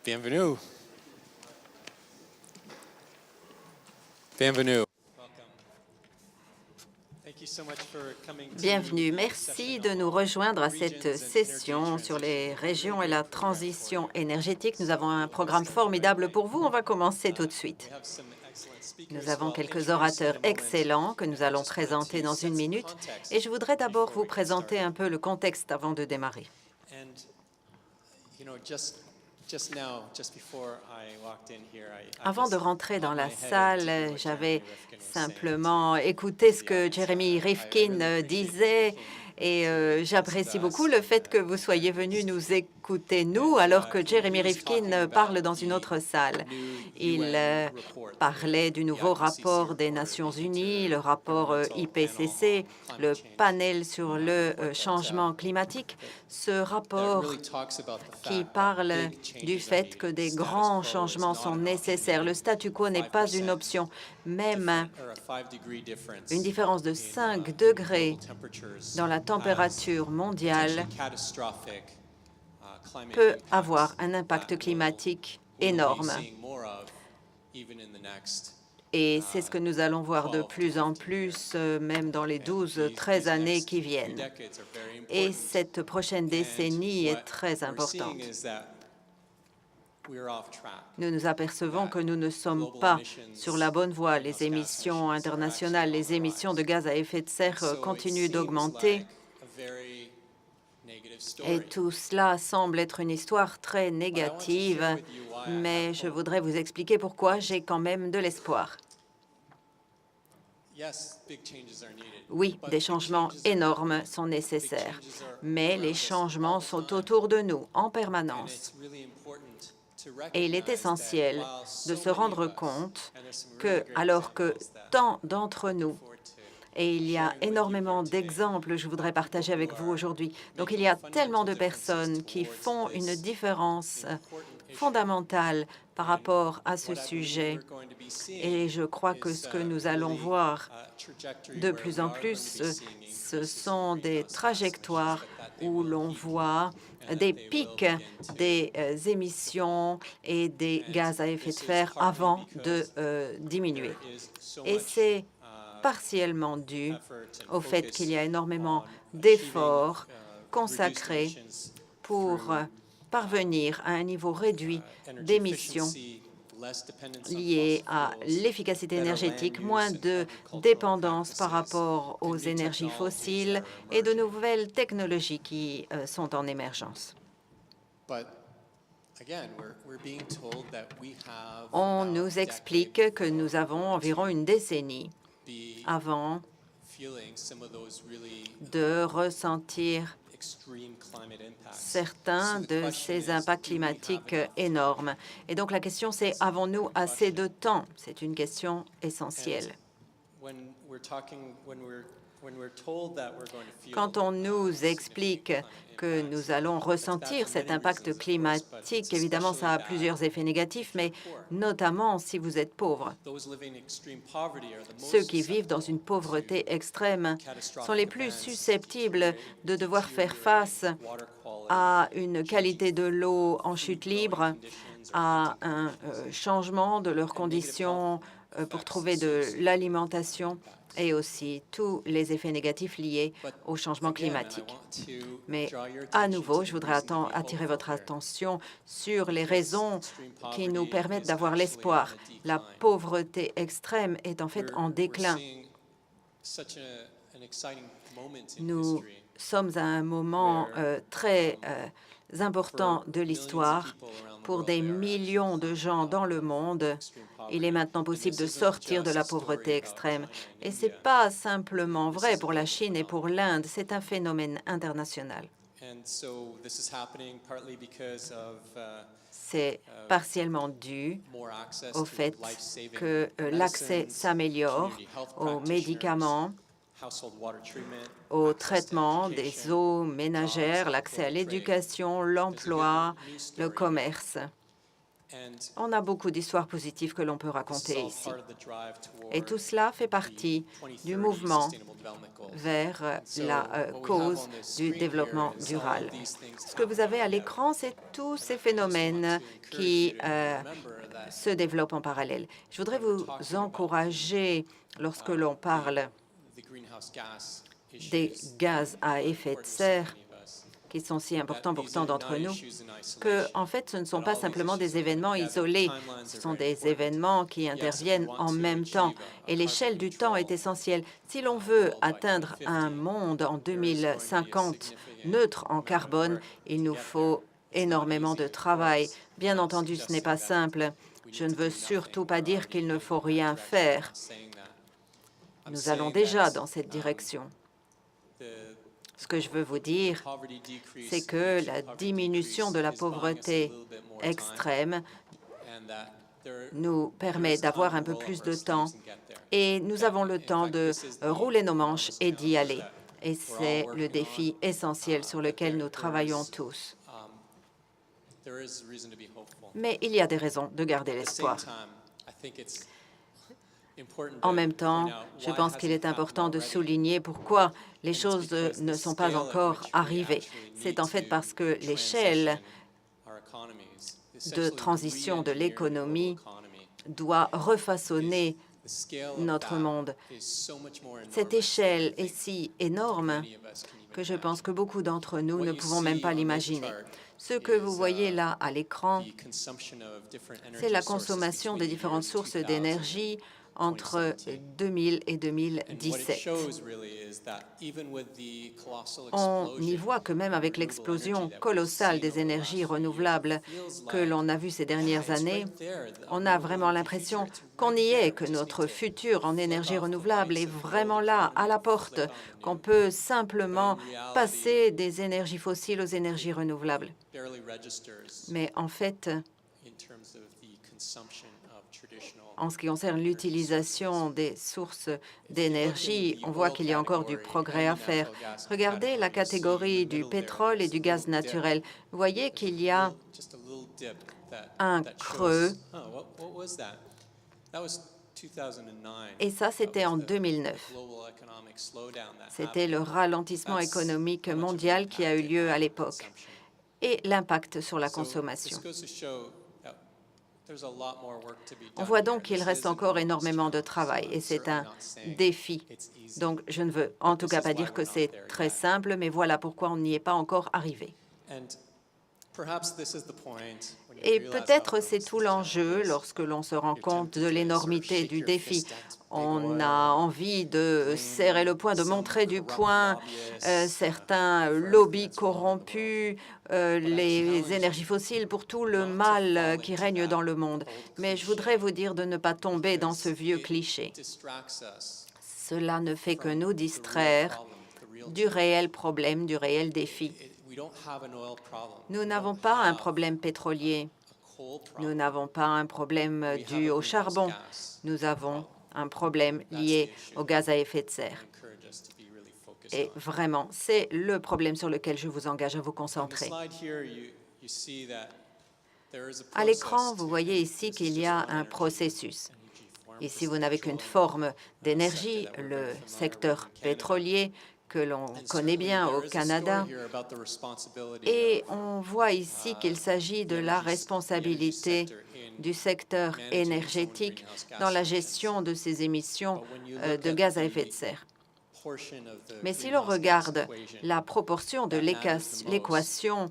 Bienvenue. Bienvenue. Bienvenue. Merci de nous rejoindre à cette session sur les régions et la transition énergétique. Nous avons un programme formidable pour vous. On va commencer tout de suite. Nous avons quelques orateurs excellents que nous allons présenter dans une minute. Et je voudrais d'abord vous présenter un peu le contexte avant de démarrer. Avant de rentrer dans la salle, j'avais simplement écouté ce que Jeremy Rifkin disait et j'apprécie beaucoup le fait que vous soyez venus nous écouter, nous, alors que Jeremy Rifkin parle dans une autre salle. Il parlait du nouveau rapport des Nations Unies, le rapport IPCC, le panel sur le changement climatique. Ce rapport qui parle du fait que des grands changements sont nécessaires. Le statu quo n'est pas une option. Même une différence de 5 degrés dans la température mondiale peut avoir un impact climatique énorme. Et c'est ce que nous allons voir de plus en plus, même dans les 12-13 années qui viennent. Et cette prochaine décennie est très importante. Nous nous apercevons que nous ne sommes pas sur la bonne voie. Les émissions internationales, les émissions de gaz à effet de serre continuent d'augmenter. Et tout cela semble être une histoire très négative, mais je voudrais vous expliquer pourquoi j'ai quand même de l'espoir. Oui, des changements énormes sont nécessaires, mais les changements sont autour de nous en permanence. Et il est essentiel de se rendre compte que, alors que tant d'entre nous, et il y a énormément d'exemples que je voudrais partager avec vous aujourd'hui, donc il y a tellement de personnes qui font une différence fondamentale par rapport à ce sujet. Et je crois que ce que nous allons voir de plus en plus, ce sont des trajectoires où l'on voit des pics des émissions et des gaz à effet de serre avant de diminuer. Et c'est partiellement dû au fait qu'il y a énormément d'efforts consacrés pour parvenir à un niveau réduit d'émissions liées à l'efficacité énergétique, moins de dépendance par rapport aux énergies fossiles et de nouvelles technologies qui sont en émergence. On nous explique que nous avons environ une décennie avant de ressentir certains de ces impacts climatiques énormes. Et donc la question c'est, avons-nous assez de temps? C'est une question essentielle. Quand on nous explique que nous allons ressentir cet impact climatique, évidemment, ça a plusieurs effets négatifs, mais notamment si vous êtes pauvre. Ceux qui vivent dans une pauvreté extrême sont les plus susceptibles de devoir faire face à une qualité de l'eau en chute libre, à un changement de leurs conditions pour trouver de l'alimentation et aussi tous les effets négatifs liés au changement climatique. Mais à nouveau, je voudrais attirer votre attention sur les raisons qui nous permettent d'avoir l'espoir. La pauvreté extrême est en fait en déclin. Nous sommes à un moment très important de l'histoire. Pour des millions de gens dans le monde, il est maintenant possible de sortir de la pauvreté extrême. Et ce n'est pas simplement vrai pour la Chine et pour l'Inde, c'est un phénomène international. C'est partiellement dû au fait que l'accès s'améliore aux médicaments, au traitement des eaux ménagères, l'accès à l'éducation, l'emploi, le commerce. On a beaucoup d'histoires positives que l'on peut raconter ici. Et tout cela fait partie du mouvement vers la cause du développement durable. Ce que vous avez à l'écran, c'est tous ces phénomènes qui se développent en parallèle. Je voudrais vous encourager, lorsque l'on parle des gaz à effet de serre, qui sont si importants pour tant d'entre nous, que, en fait, ce ne sont pas simplement des événements isolés, ce sont des événements qui interviennent en même temps. Et l'échelle du temps est essentielle. Si l'on veut atteindre un monde en 2050 neutre en carbone, il nous faut énormément de travail. Bien entendu, ce n'est pas simple. Je ne veux surtout pas dire qu'il ne faut rien faire. Nous allons déjà dans cette direction. Ce que je veux vous dire, c'est que la diminution de la pauvreté extrême nous permet d'avoir un peu plus de temps et nous avons le temps de rouler nos manches et d'y aller. Et c'est le défi essentiel sur lequel nous travaillons tous. Mais il y a des raisons de garder l'espoir. En même temps, je pense qu'il est important de souligner pourquoi les choses ne sont pas encore arrivées. C'est en fait parce que l'échelle de transition de l'économie doit refaçonner notre monde. Cette échelle est si énorme que je pense que beaucoup d'entre nous ne pouvons même pas l'imaginer. Ce que vous voyez là à l'écran, c'est la consommation de différentes sources d'énergie entre 2000 et 2017. On y voit que même avec l'explosion colossale des énergies renouvelables que l'on a vue ces dernières années, on a vraiment l'impression qu'on y est, que notre futur en énergie renouvelable est vraiment là, à la porte, qu'on peut simplement passer des énergies fossiles aux énergies renouvelables. Mais en fait, en ce qui concerne l'utilisation des sources d'énergie, on voit qu'il y a encore du progrès à faire. Regardez la catégorie du pétrole et du gaz naturel. Vous voyez qu'il y a un creux. Et ça, c'était en 2009. C'était le ralentissement économique mondial qui a eu lieu à l'époque et l'impact sur la consommation. On voit donc qu'il reste encore énormément de travail et c'est un défi. Donc, je ne veux en tout cas pas dire que c'est très simple, mais voilà pourquoi on n'y est pas encore arrivé. Et peut-être c'est tout l'enjeu lorsque l'on se rend compte de l'énormité du défi. On a envie de serrer le poing, de montrer du poing certains lobbies corrompus, les énergies fossiles pour tout le mal qui règne dans le monde. Mais je voudrais vous dire de ne pas tomber dans ce vieux cliché. Cela ne fait que nous distraire du réel problème, du réel défi. Nous n'avons pas un problème pétrolier. Nous n'avons pas un problème dû au charbon. Nous avons un problème lié au gaz à effet de serre. Et vraiment, c'est le problème sur lequel je vous engage à vous concentrer. À l'écran, vous voyez ici qu'il y a un processus. Ici, vous n'avez qu'une forme d'énergie, le secteur pétrolier, que l'on connaît bien au Canada. Et on voit ici qu'il s'agit de la responsabilité du secteur énergétique dans la gestion de ces émissions de gaz à effet de serre. Mais si l'on regarde la proportion de l'équation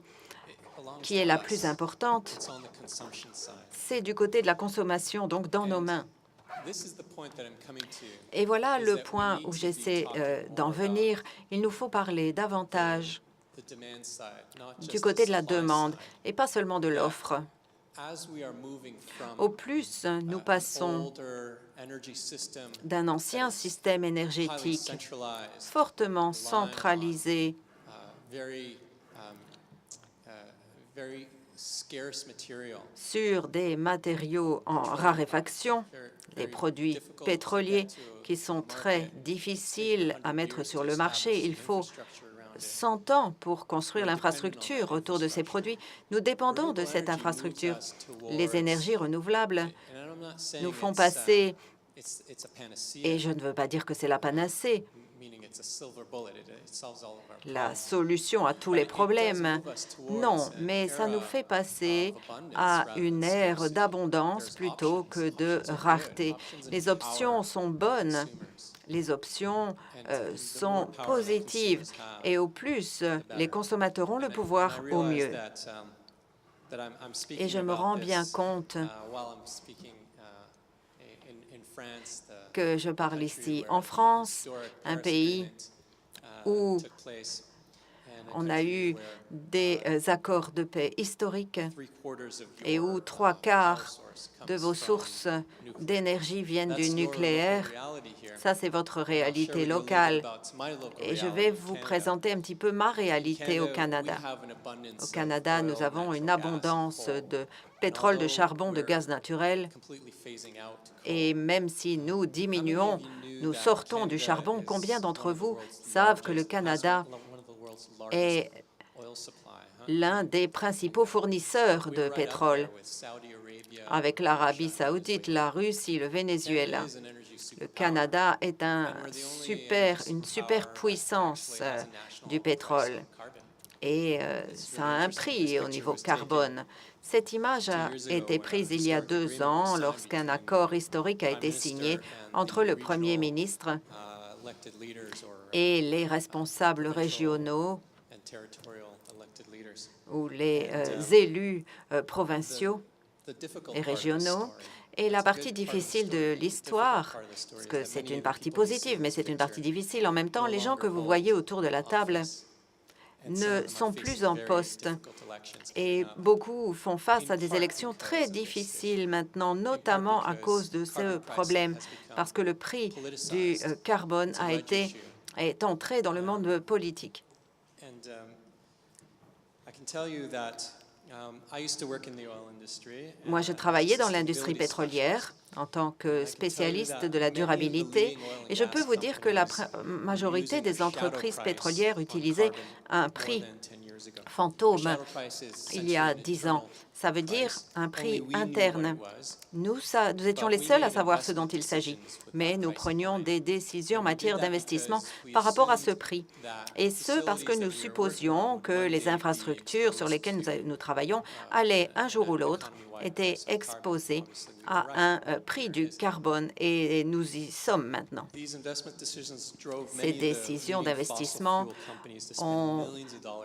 qui est la plus importante, c'est du côté de la consommation, donc dans nos mains. Et voilà le point où j'essaie d'en venir. Il nous faut parler davantage du côté de la demande et pas seulement de l'offre. Au plus nous passons d'un ancien système énergétique fortement centralisé, sur des matériaux en raréfaction, les produits pétroliers qui sont très difficiles à mettre sur le marché. Il faut 100 ans pour construire l'infrastructure autour de ces produits. Nous dépendons de cette infrastructure. Les énergies renouvelables nous font passer, et je ne veux pas dire que c'est la panacée, la solution à tous les problèmes. Non, mais ça nous fait passer à une ère d'abondance plutôt que de rareté. Les options sont bonnes, les options sont positives, et au plus, les consommateurs ont le pouvoir, au mieux. Et je me rends bien compte que je parle ici en France, un pays où on a eu des accords de paix historiques et où 3/4 de vos sources d'énergie viennent du nucléaire. Ça, c'est votre réalité locale. Et je vais vous présenter un petit peu ma réalité au Canada. Au Canada, nous avons une abondance de pétrole, de charbon, de gaz naturel. Et même si nous diminuons, nous sortons du charbon, combien d'entre vous savent que le Canada est l'un des principaux fournisseurs de pétrole, avec l'Arabie saoudite, la Russie, le Venezuela? Le Canada est une superpuissance du pétrole, et ça a un prix au niveau carbone. Cette image a été prise il y a 2 ans lorsqu'un accord historique a été signé entre le Premier ministre et les responsables régionaux ou les élus provinciaux et régionaux. Et la partie difficile de l'histoire, parce que c'est une partie positive, mais c'est une partie difficile en même temps, les gens que vous voyez autour de la table ne sont plus en poste, et beaucoup font face à des élections très difficiles maintenant, notamment à cause de ce problème, parce que le prix du carbone est entré dans le monde politique. Moi, je travaillais dans l'industrie pétrolière en tant que spécialiste de la durabilité, et je peux vous dire que la majorité des entreprises pétrolières utilisaient un prix fantôme il y a 10 ans. Ça veut dire un prix interne. Nous étions les seuls à savoir ce dont il s'agit, mais nous prenions des décisions en matière d'investissement par rapport à ce prix. Et ce, parce que nous supposions que les infrastructures sur lesquelles nous travaillons allaient, un jour ou l'autre, étaient exposées à un prix du carbone, et nous y sommes maintenant. Ces décisions d'investissement ont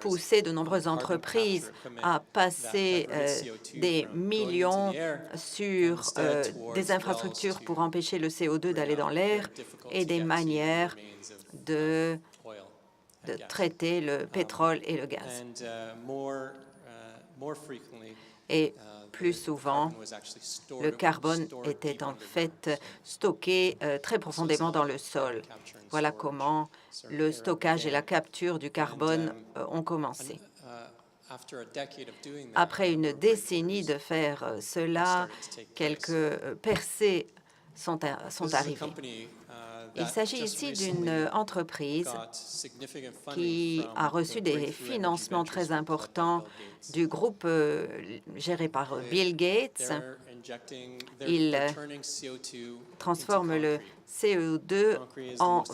poussé de nombreuses entreprises à passer des millions sur des infrastructures pour empêcher le CO2 d'aller dans l'air et des manières de traiter le pétrole et le gaz. Et plus souvent, le carbone était en fait stocké très profondément dans le sol. Voilà comment le stockage et la capture du carbone ont commencé. Après une décennie de faire cela, quelques percées sont arrivées. Il s'agit ici d'une entreprise qui a reçu des financements très importants du groupe géré par Bill Gates. Il transforme le CO2 en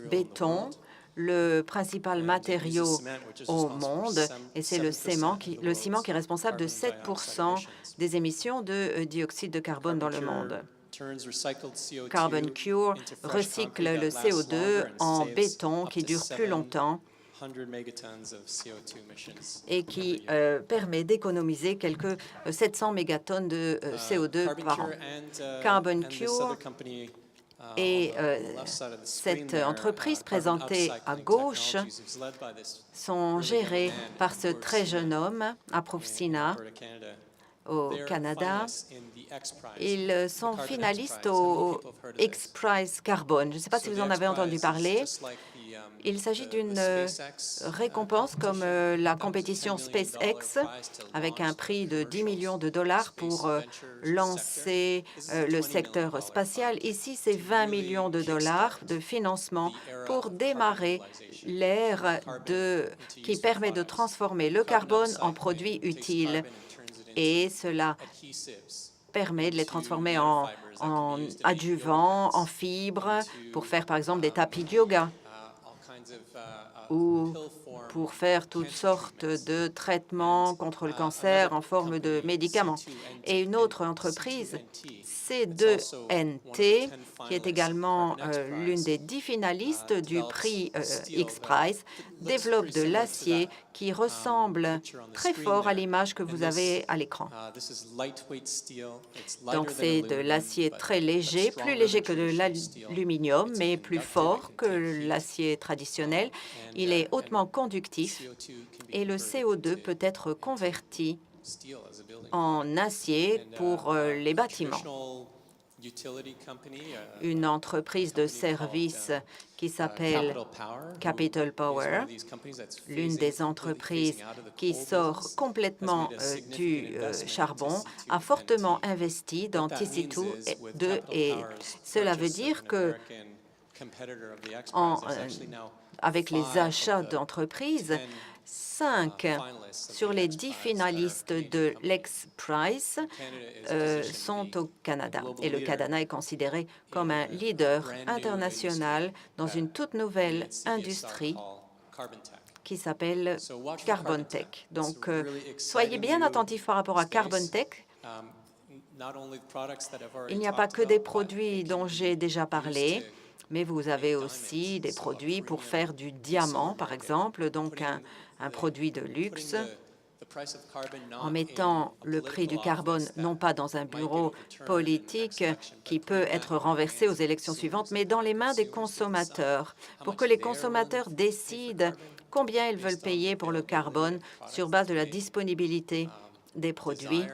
béton, le principal matériau au monde, et c'est le ciment qui est responsable de 7% des émissions de dioxyde de carbone dans le monde. Carbon Cure recycle le CO2 en béton qui dure plus longtemps et qui permet d'économiser quelques 700 mégatonnes de CO2 par an. Carbon Cure et cette entreprise présentée à gauche sont gérées par ce très jeune homme, Apoorv Sinha, au Canada. Ils sont finalistes au X-Prize Carbone. Je ne sais pas si vous en avez entendu parler. Il s'agit d'une récompense comme la compétition SpaceX, avec un prix de 10 millions de dollars pour lancer le secteur spatial. Ici, c'est 20 millions de dollars de financement pour démarrer l'ère qui permet de transformer le carbone en produit utile. Et cela permet de les transformer en adjuvants, en fibres, pour faire par exemple des tapis de yoga ou pour faire toutes sortes de traitements contre le cancer en forme de médicaments. Et une autre entreprise, C2NT, qui est également l'une des 10 finalistes du prix X-Prize, développe de l'acier qui ressemble très fort à l'image que vous avez à l'écran. Donc, c'est de l'acier très léger, plus léger que de l'aluminium, mais plus fort que l'acier traditionnel. Il est hautement conductif et le CO2 peut être converti en acier pour les bâtiments. Une entreprise de services qui s'appelle Capital Power, l'une des entreprises qui sort complètement du charbon, a fortement investi dans TC2 et cela veut dire que avec les achats d'entreprises, 5 sur les 10 finalistes de l'X-Prize sont au Canada. Et le Canada est considéré comme un leader international dans une toute nouvelle industrie qui s'appelle Carbon Tech. Donc, soyez bien attentifs par rapport à Carbon Tech. Il n'y a pas que des produits dont j'ai déjà parlé, mais vous avez aussi des produits pour faire du diamant, par exemple, donc un produit de luxe, en mettant le prix du carbone non pas dans un bureau politique qui peut être renversé aux élections suivantes, mais dans les mains des consommateurs, pour que les consommateurs décident combien ils veulent payer pour le carbone sur base de la disponibilité des produits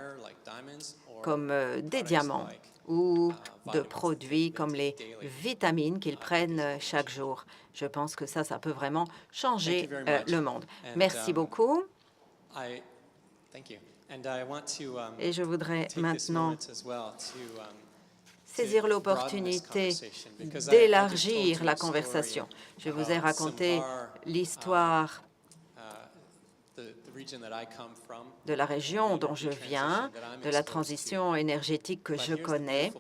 comme des diamants ou de produits comme les vitamines qu'ils prennent chaque jour. Je pense que ça peut vraiment changer le monde. Merci beaucoup. Et je voudrais maintenant saisir l'opportunité d'élargir la conversation. Je vous ai raconté l'histoire de la région dont je viens, de la transition énergétique que je connais,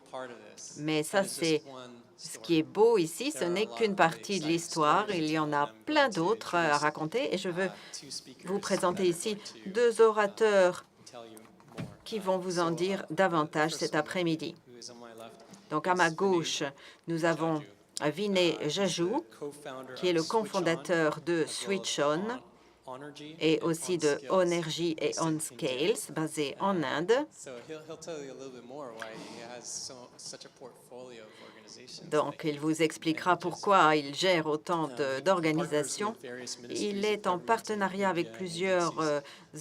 mais ça, c'est ce qui est beau ici, ce n'est qu'une partie de l'histoire. Il y en a plein d'autres à raconter et je veux vous présenter ici 2 orateurs qui vont vous en dire davantage cet après-midi. Donc, à ma gauche, nous avons Vinay Jajoo, qui est le cofondateur de Switch On et aussi de Onergy et OnScales, basé en Inde. Donc, il vous expliquera pourquoi il gère autant d'organisations. Il est en partenariat avec plusieurs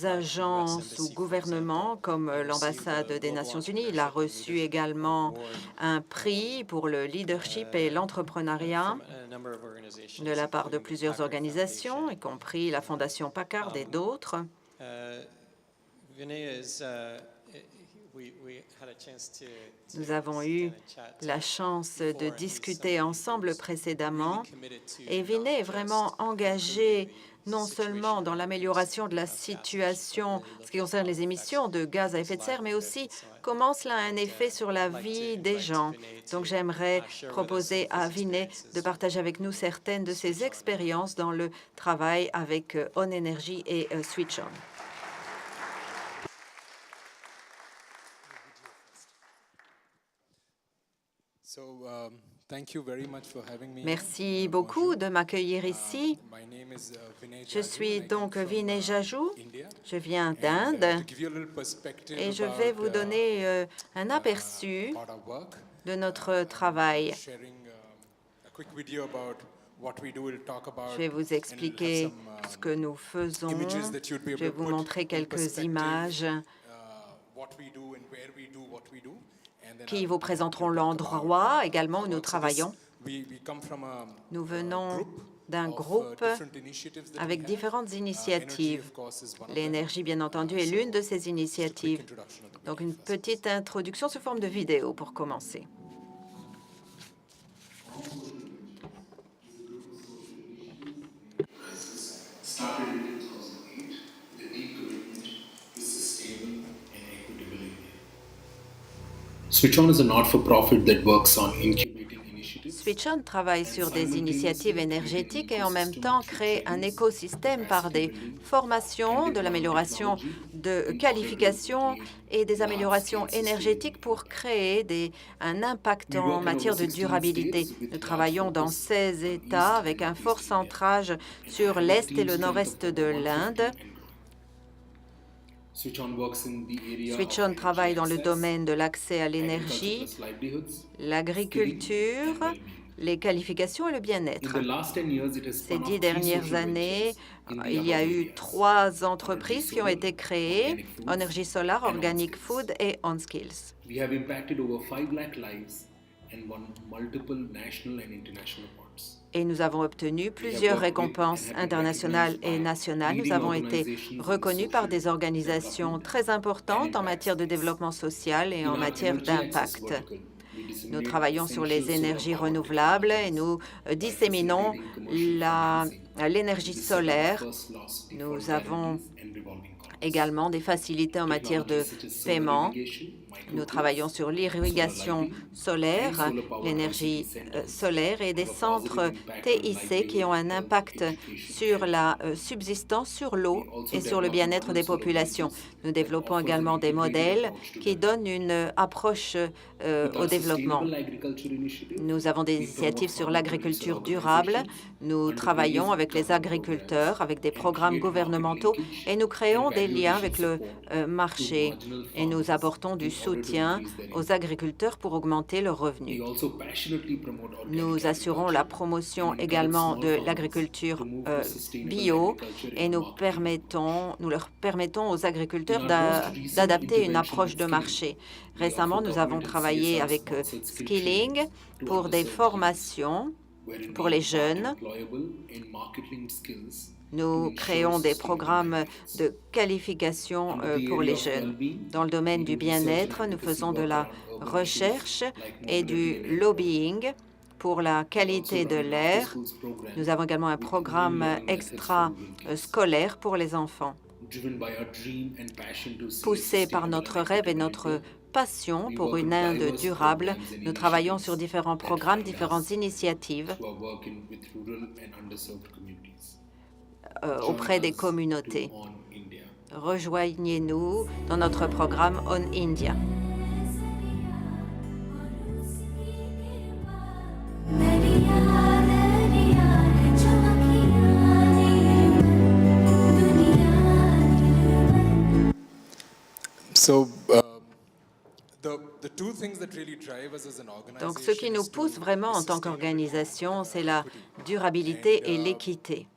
agences ou gouvernements, comme l'ambassade des Nations Unies. Il a reçu également un prix pour le leadership et l'entrepreneuriat de la part de plusieurs organisations, y compris la Fondation Packard et d'autres. Nous avons eu la chance de discuter ensemble précédemment et Vinay est vraiment engagé non seulement dans l'amélioration de la situation en ce qui concerne les émissions de gaz à effet de serre, mais aussi comment cela a un effet sur la vie des gens. Donc, j'aimerais proposer à Vinay de partager avec nous certaines de ses expériences dans le travail avec OnEnergy et Switch On. Merci beaucoup de m'accueillir ici. Je suis donc Vinay Jajoo. Je viens d'Inde et je vais vous donner un aperçu de notre travail. Je vais vous expliquer ce que nous faisons. Je vais vous montrer quelques images qui vous présenteront l'endroit également où nous travaillons. Nous venons d'un groupe avec différentes initiatives. L'énergie, bien entendu, est l'une de ces initiatives. Donc, une petite introduction sous forme de vidéo pour commencer. Started in 2008 with a deep commitment to sustainable and equitable India. Switch On is a not-for-profit that works on incubating initiatives. Switch On travaille sur des initiatives énergétiques et en même temps crée un écosystème par des formations, de l'amélioration de qualifications et des améliorations énergétiques pour créer un impact en matière de durabilité. Nous travaillons dans 16 États avec un fort centrage sur l'Est et le Nord-Est de l'Inde. Switch On travaille dans le domaine de l'accès à l'énergie, l'agriculture, les qualifications et le bien-être. Ces 10 dernières années, il y a eu 3 entreprises qui ont été créées, Energy Solar, Organic Food et OnSkills. We have impacted over 5 lakh lives and won multiple national and international awards. Et nous avons obtenu plusieurs récompenses internationales et nationales. Nous avons été reconnus par des organisations très importantes en matière de développement social et en matière d'impact. Nous travaillons sur les énergies renouvelables et nous disséminons l'énergie solaire. Nous avons également des facilités en matière de paiement. Nous travaillons sur l'irrigation solaire, l'énergie solaire et des centres TIC qui ont un impact sur la subsistance, sur l'eau et sur le bien-être des populations. Nous développons également des modèles qui donnent une approche au développement. Nous avons des initiatives sur l'agriculture durable. Nous travaillons avec les agriculteurs, avec des programmes gouvernementaux et nous créons des liens avec le marché et nous apportons du soutien aux agriculteurs pour augmenter leurs revenus. Nous assurons la promotion également de l'agriculture bio et nous leur permettons aux agriculteurs d'adapter une approche de marché. Récemment, nous avons travaillé avec Skilling pour des formations pour les jeunes. Nous créons des programmes de qualification pour les jeunes. Dans le domaine du bien-être, nous faisons de la recherche et du lobbying pour la qualité de l'air. Nous avons également un programme extra-scolaire pour les enfants. Poussés par notre rêve et notre passion pour une Inde durable, nous travaillons sur différents programmes, différentes initiatives auprès des communautés. Rejoignez-nous dans notre programme On India. Donc, ce qui nous pousse vraiment en tant qu'organisation, c'est la durabilité et l'équité.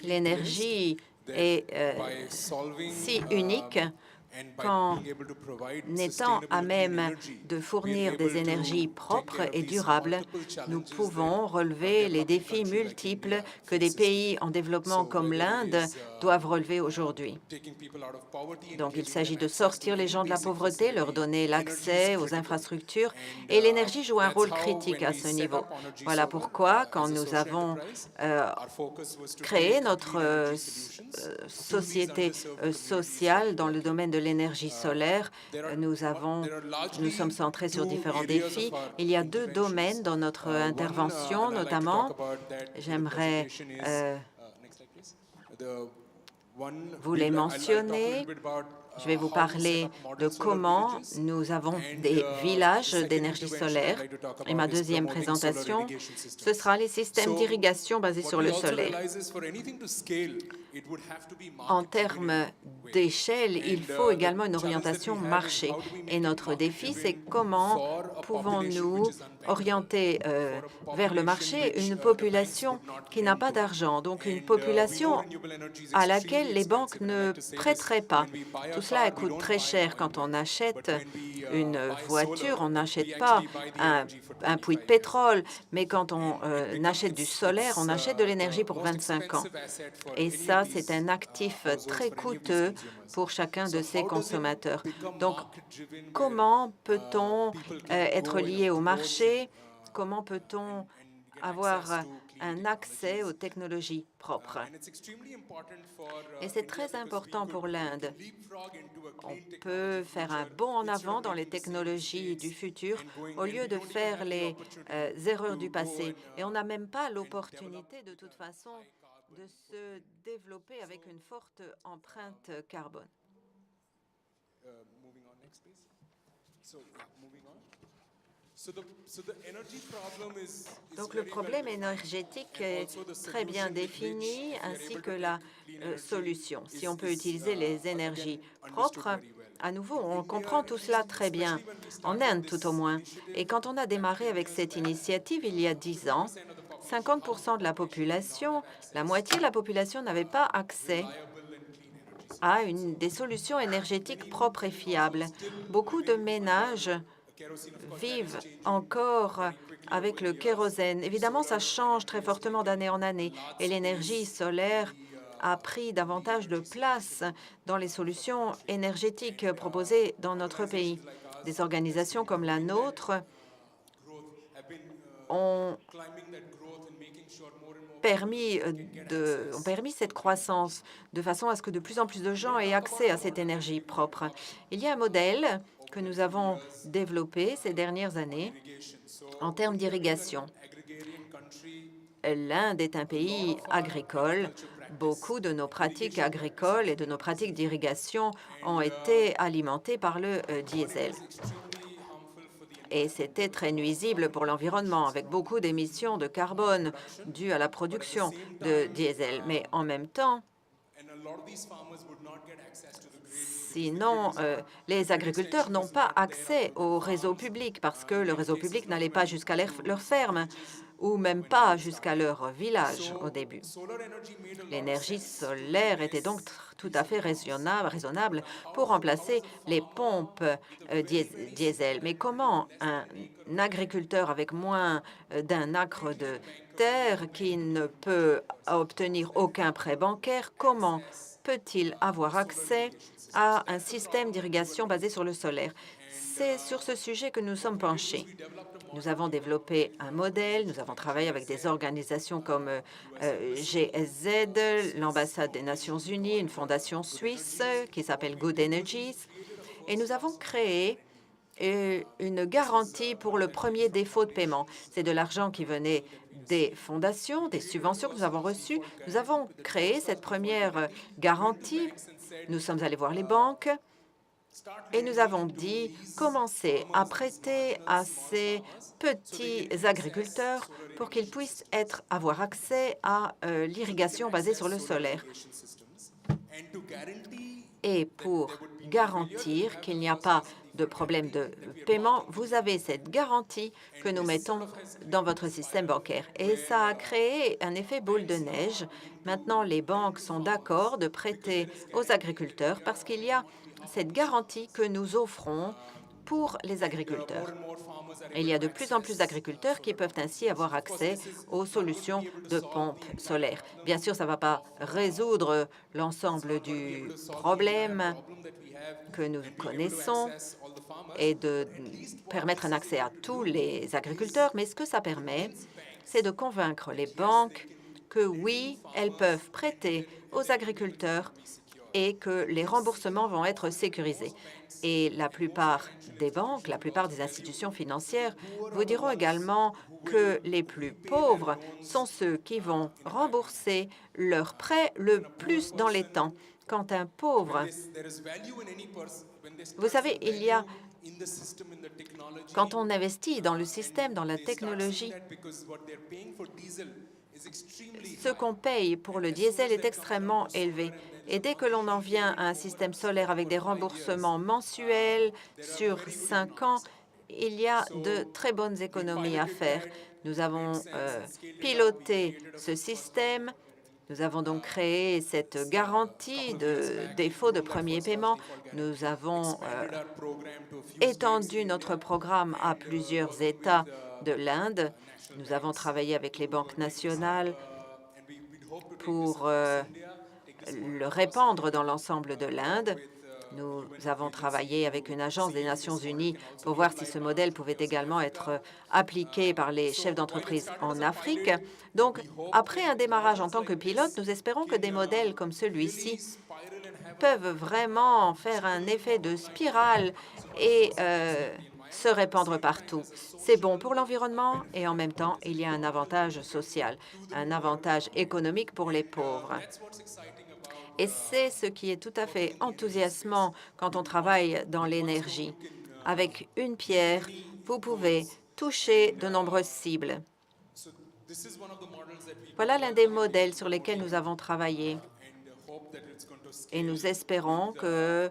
L'énergie est si unique qu'en étant à même de fournir des énergies propres et durables, nous pouvons relever les défis multiples que des pays en développement comme l'Inde doivent relever aujourd'hui. Donc, il s'agit de sortir les gens de la pauvreté, leur donner l'accès aux infrastructures, et l'énergie joue un rôle critique à ce niveau. Voilà pourquoi, quand nous avons créé notre société sociale dans le domaine de l'énergie solaire, nous sommes centrés sur différents défis. Il y a 2 domaines dans notre intervention, notamment. J'aimerais vous les mentionner. Je vais vous parler de comment nous avons des villages d'énergie solaire. Et ma deuxième présentation, ce sera les systèmes d'irrigation basés sur le solaire. En termes d'échelle, il faut également une orientation marché. Et notre défi, c'est comment pouvons-nous orienter vers le marché une population qui n'a pas d'argent, donc une population à laquelle les banques ne prêteraient pas, tout cela coûte très cher. Quand on achète une voiture, on n'achète pas un puits de pétrole, mais quand on achète du solaire, on achète de l'énergie pour 25 ans. Et ça, c'est un actif très coûteux pour chacun de ces consommateurs. Donc, comment peut-on être lié au marché? Comment peut-on avoir un accès aux technologies propres? Et c'est très important pour l'Inde. On peut faire un bond en avant dans les technologies du futur au lieu de faire les erreurs du passé. Et on n'a même pas l'opportunité, de toute façon, de se développer avec une forte empreinte carbone. Donc le problème énergétique est très bien défini, ainsi que la solution. Si on peut utiliser les énergies propres, à nouveau, on comprend tout cela très bien, en Inde tout au moins. Et quand on a démarré avec cette initiative il y a 10 ans, 50% de la population, la moitié de la population n'avait pas accès à des solutions énergétiques propres et fiables. Beaucoup de ménages vivent encore avec le kérosène. Évidemment, ça change très fortement d'année en année et l'énergie solaire a pris davantage de place dans les solutions énergétiques proposées dans notre pays. Des organisations comme la nôtre ont permis cette croissance de façon à ce que de plus en plus de gens aient accès à cette énergie propre. Il y a un modèle que nous avons développé ces dernières années en termes d'irrigation. L'Inde est un pays agricole. Beaucoup de nos pratiques agricoles et de nos pratiques d'irrigation ont été alimentées par le diesel. Et c'était très nuisible pour l'environnement, avec beaucoup d'émissions de carbone dues à la production de diesel. Mais en même temps, sinon, les agriculteurs n'ont pas accès au réseau public parce que le réseau public n'allait pas jusqu'à leur ferme ou même pas jusqu'à leur village au début. L'énergie solaire était donc tout à fait raisonnable pour remplacer les pompes diesel. Mais comment un agriculteur avec moins d'un acre de terre qui ne peut obtenir aucun prêt bancaire, comment peut-il avoir accès à un système d'irrigation basé sur le solaire? C'est sur ce sujet que nous sommes penchés. Nous avons développé un modèle, nous avons travaillé avec des organisations comme GSZ, l'ambassade des Nations Unies, une fondation suisse qui s'appelle Good Energies, et nous avons créé une garantie pour le premier défaut de paiement. C'est de l'argent qui venait des fondations, des subventions que nous avons reçues. Nous avons créé cette première garantie. Nous sommes allés voir les banques et nous avons dit, commencez à prêter à ces petits agriculteurs pour qu'ils puissent avoir accès à l'irrigation basée sur le solaire. Et pour garantir qu'il n'y a pas de problème de paiement, vous avez cette garantie que nous mettons dans votre système bancaire. Et ça a créé un effet boule de neige. Maintenant, les banques sont d'accord de prêter aux agriculteurs parce qu'il y a cette garantie que nous offrons pour les agriculteurs. Il y a de plus en plus d'agriculteurs qui peuvent ainsi avoir accès aux solutions de pompes solaires. Bien sûr, ça ne va pas résoudre l'ensemble du problème que nous connaissons et de permettre un accès à tous les agriculteurs, mais ce que ça permet, c'est de convaincre les banques que oui, elles peuvent prêter aux agriculteurs et que les remboursements vont être sécurisés. Et la plupart des banques, la plupart des institutions financières vous diront également que les plus pauvres sont ceux qui vont rembourser leurs prêts le plus dans les temps. Quand un pauvre, vous savez, quand on investit dans le système, dans la technologie, ce qu'on paye pour le diesel est extrêmement élevé. Et dès que l'on en vient à un système solaire avec des remboursements mensuels sur 5 ans, il y a de très bonnes économies à faire. Nous avons piloté ce système Nous avons donc créé cette garantie de défaut de premier paiement. Nous avons étendu notre programme à plusieurs États de l'Inde. Nous avons travaillé avec les banques nationales pour le répandre dans l'ensemble de l'Inde. Nous avons travaillé avec une agence des Nations unies pour voir si ce modèle pouvait également être appliqué par les chefs d'entreprise en Afrique. Donc, après un démarrage en tant que pilote, nous espérons que des modèles comme celui-ci peuvent vraiment faire un effet de spirale et se répandre partout. C'est bon pour l'environnement et en même temps, il y a un avantage social, un avantage économique pour les pauvres. Et c'est ce qui est tout à fait enthousiasmant quand on travaille dans l'énergie. Avec une pierre, vous pouvez toucher de nombreuses cibles. Voilà l'un des modèles sur lesquels nous avons travaillé. Et nous espérons que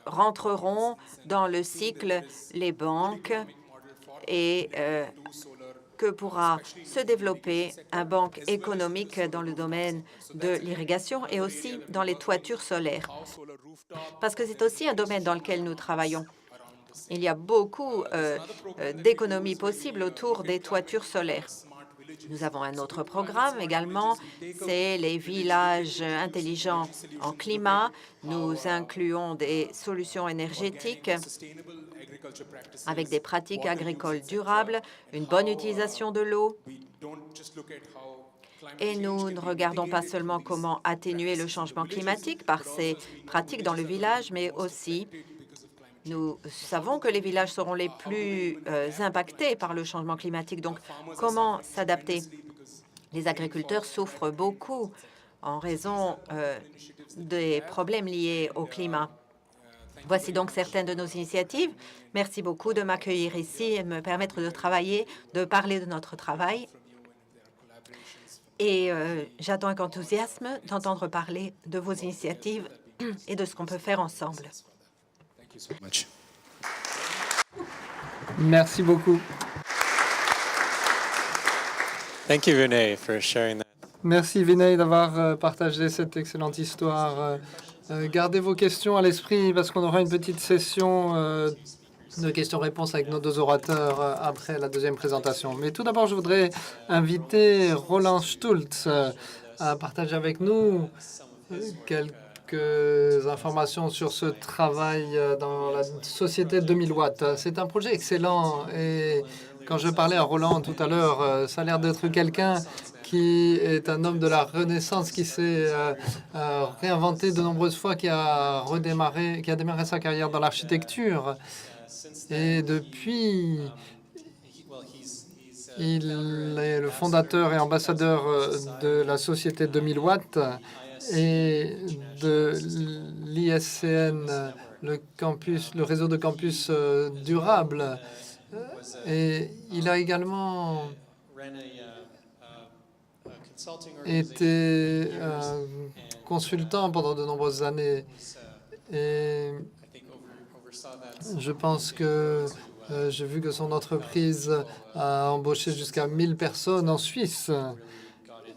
rentreront dans le cycle les banques et que pourra se développer un banque économique dans le domaine de l'irrigation et aussi dans les toitures solaires. Parce que c'est aussi un domaine dans lequel nous travaillons. Il y a beaucoup d'économies possibles autour des toitures solaires. Nous avons un autre programme également, c'est les villages intelligents en climat. Nous incluons des solutions énergétiques avec des pratiques agricoles durables, une bonne utilisation de l'eau. Et nous ne regardons pas seulement comment atténuer le changement climatique par ces pratiques dans le village, mais aussi nous savons que les villages seront les plus impactés par le changement climatique. Donc, comment s'adapter? Les agriculteurs souffrent beaucoup en raison des problèmes liés au climat. Voici donc certaines de nos initiatives. Merci beaucoup de m'accueillir ici et de me permettre de travailler, de parler de notre travail. Et j'attends avec enthousiasme d'entendre parler de vos initiatives et de ce qu'on peut faire ensemble. Merci beaucoup. Thank you, Vinay, for sharing that. Merci Vinay d'avoir partagé cette excellente histoire. Gardez vos questions à l'esprit parce qu'on aura une petite session de questions-réponses avec nos deux orateurs après la deuxième présentation. Mais tout d'abord, je voudrais inviter Roland Stultz à partager avec nous quelques informations sur ce travail dans la société 2000 watts. C'est un projet excellent et quand je parlais à Roland tout à l'heure, ça a l'air d'être quelqu'un qui est un homme de la Renaissance, qui s'est réinventé de nombreuses fois, qui a démarré sa carrière dans l'architecture. Et depuis, il est le fondateur et ambassadeur de la société 2000 watts et de l'ISCN, le réseau de campus durable. Et il a également été consultant pendant de nombreuses années. Et je pense que j'ai vu que son entreprise a embauché jusqu'à 1000 personnes en Suisse.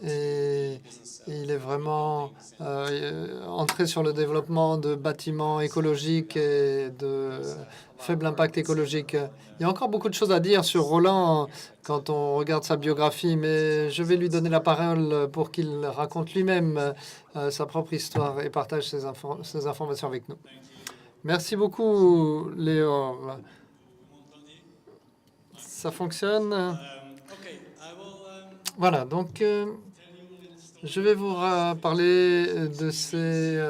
Et il est vraiment entré sur le développement de bâtiments écologiques et de faible impact écologique. Il y a encore beaucoup de choses à dire sur Roland quand on regarde sa biographie, mais je vais lui donner la parole pour qu'il raconte lui-même sa propre histoire et partage ses informations avec nous. Merci beaucoup, Léo. Ça fonctionne? Voilà, donc je vais vous parler de ces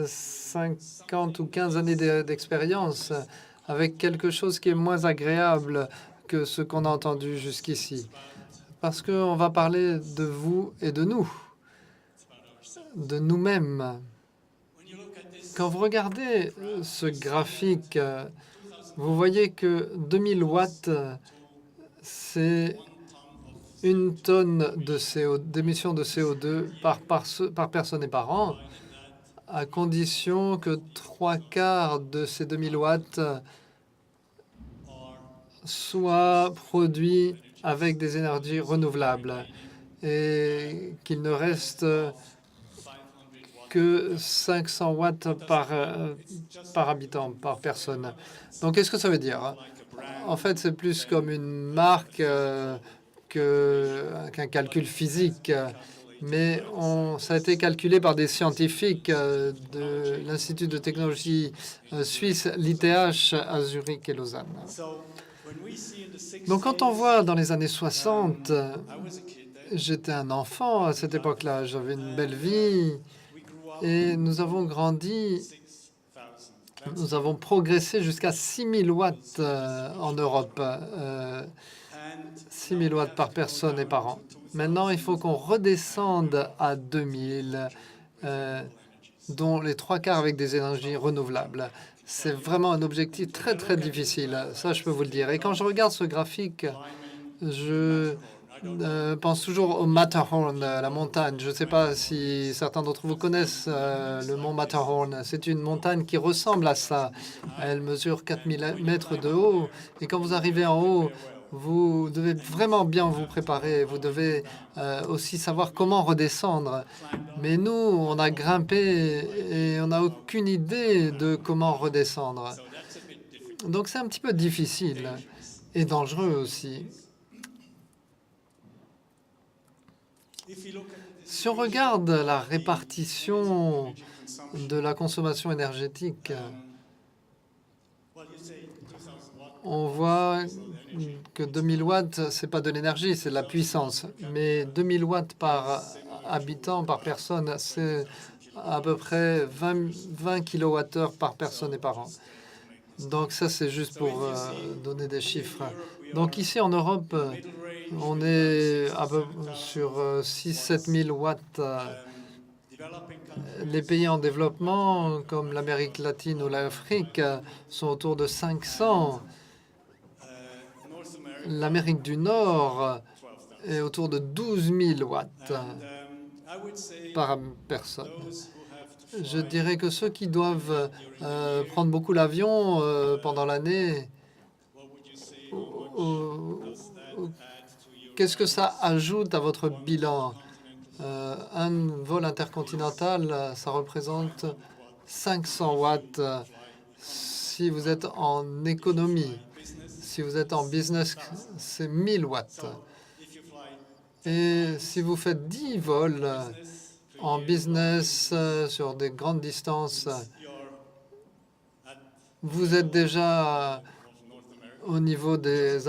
50 ou 15 années d'expérience avec quelque chose qui est moins agréable que ce qu'on a entendu jusqu'ici. Parce qu'on va parler de vous et de nous, de nous-mêmes. Quand vous regardez ce graphique, vous voyez que 2000 watts, c'est 1 tonne d'émissions de CO2 par personne et par an, à condition que 3/4 de ces 2000 watts soient produits avec des énergies renouvelables. et qu'il ne reste que 500 watts par habitant, par personne. Donc, qu'est-ce que ça veut dire? En fait, c'est plus comme une marque qu'un calcul physique. Mais ça a été calculé par des scientifiques de l'Institut de technologie suisse, l'ITH, à Zurich et Lausanne. Donc, quand on voit dans les années 60, j'étais un enfant à cette époque-là, j'avais une belle vie et nous avons grandi, nous avons progressé jusqu'à 6000 watts en Europe, 6000 watts par personne et par an. Maintenant, il faut qu'on redescende à 2000, dont les 3/4 avec des énergies renouvelables. C'est vraiment un objectif très, très difficile. Ça, je peux vous le dire. Et quand je regarde ce graphique, je pense toujours au Matterhorn, la montagne. Je ne sais pas si certains d'entre vous connaissent le mont Matterhorn. C'est une montagne qui ressemble à ça. Elle mesure 4000 mètres de haut. Et quand vous arrivez en haut, vous devez vraiment bien vous préparer. Vous devez aussi savoir comment redescendre. Mais nous, on a grimpé et on n'a aucune idée de comment redescendre. Donc c'est un petit peu difficile et dangereux aussi. Si on regarde la répartition de la consommation énergétique, on voit que 2000 watts, ce n'est pas de l'énergie, c'est de la puissance. Mais 2000 watts par habitant, par personne, c'est à peu près 20 kWh par personne et par an. Donc ça, c'est juste pour donner des chiffres. Donc ici, en Europe, on est à peu sur 6-7 000 watts. Les pays en développement, comme l'Amérique latine ou l'Afrique, sont autour de 500. L'Amérique du Nord est autour de 12 000 watts par personne. Je dirais que ceux qui doivent prendre beaucoup l'avion pendant l'année, qu'est-ce que ça ajoute à votre bilan? Un vol intercontinental, ça représente 500 watts si vous êtes en économie. Si vous êtes en business, c'est 1000 watts. Et si vous faites 10 vols en business sur des grandes distances, vous êtes déjà au niveau des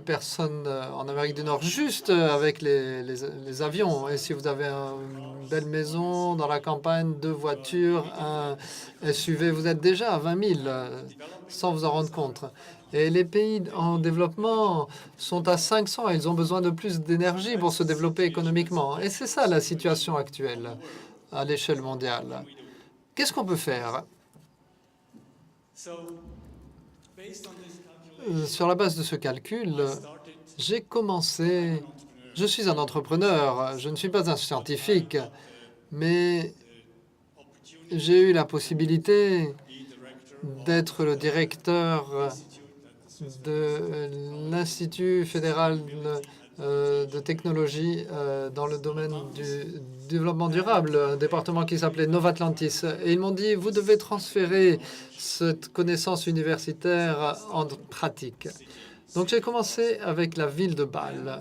personnes en Amérique du Nord, juste avec les avions. Et si vous avez une belle maison dans la campagne, 2 voitures, un SUV, vous êtes déjà à 20 000 sans vous en rendre compte. Et les pays en développement sont à 500. Ils ont besoin de plus d'énergie pour se développer économiquement. Et c'est ça la situation actuelle à l'échelle mondiale. Qu'est-ce qu'on peut faire? Sur la base de ce calcul, j'ai commencé... Je suis un entrepreneur, je ne suis pas un scientifique, mais j'ai eu la possibilité d'être le directeur de l'Institut fédéral de technologie dans le domaine du développement durable, un département qui s'appelait Nova Atlantis. Et ils m'ont dit, vous devez transférer cette connaissance universitaire en pratique. Donc j'ai commencé avec la ville de Bâle.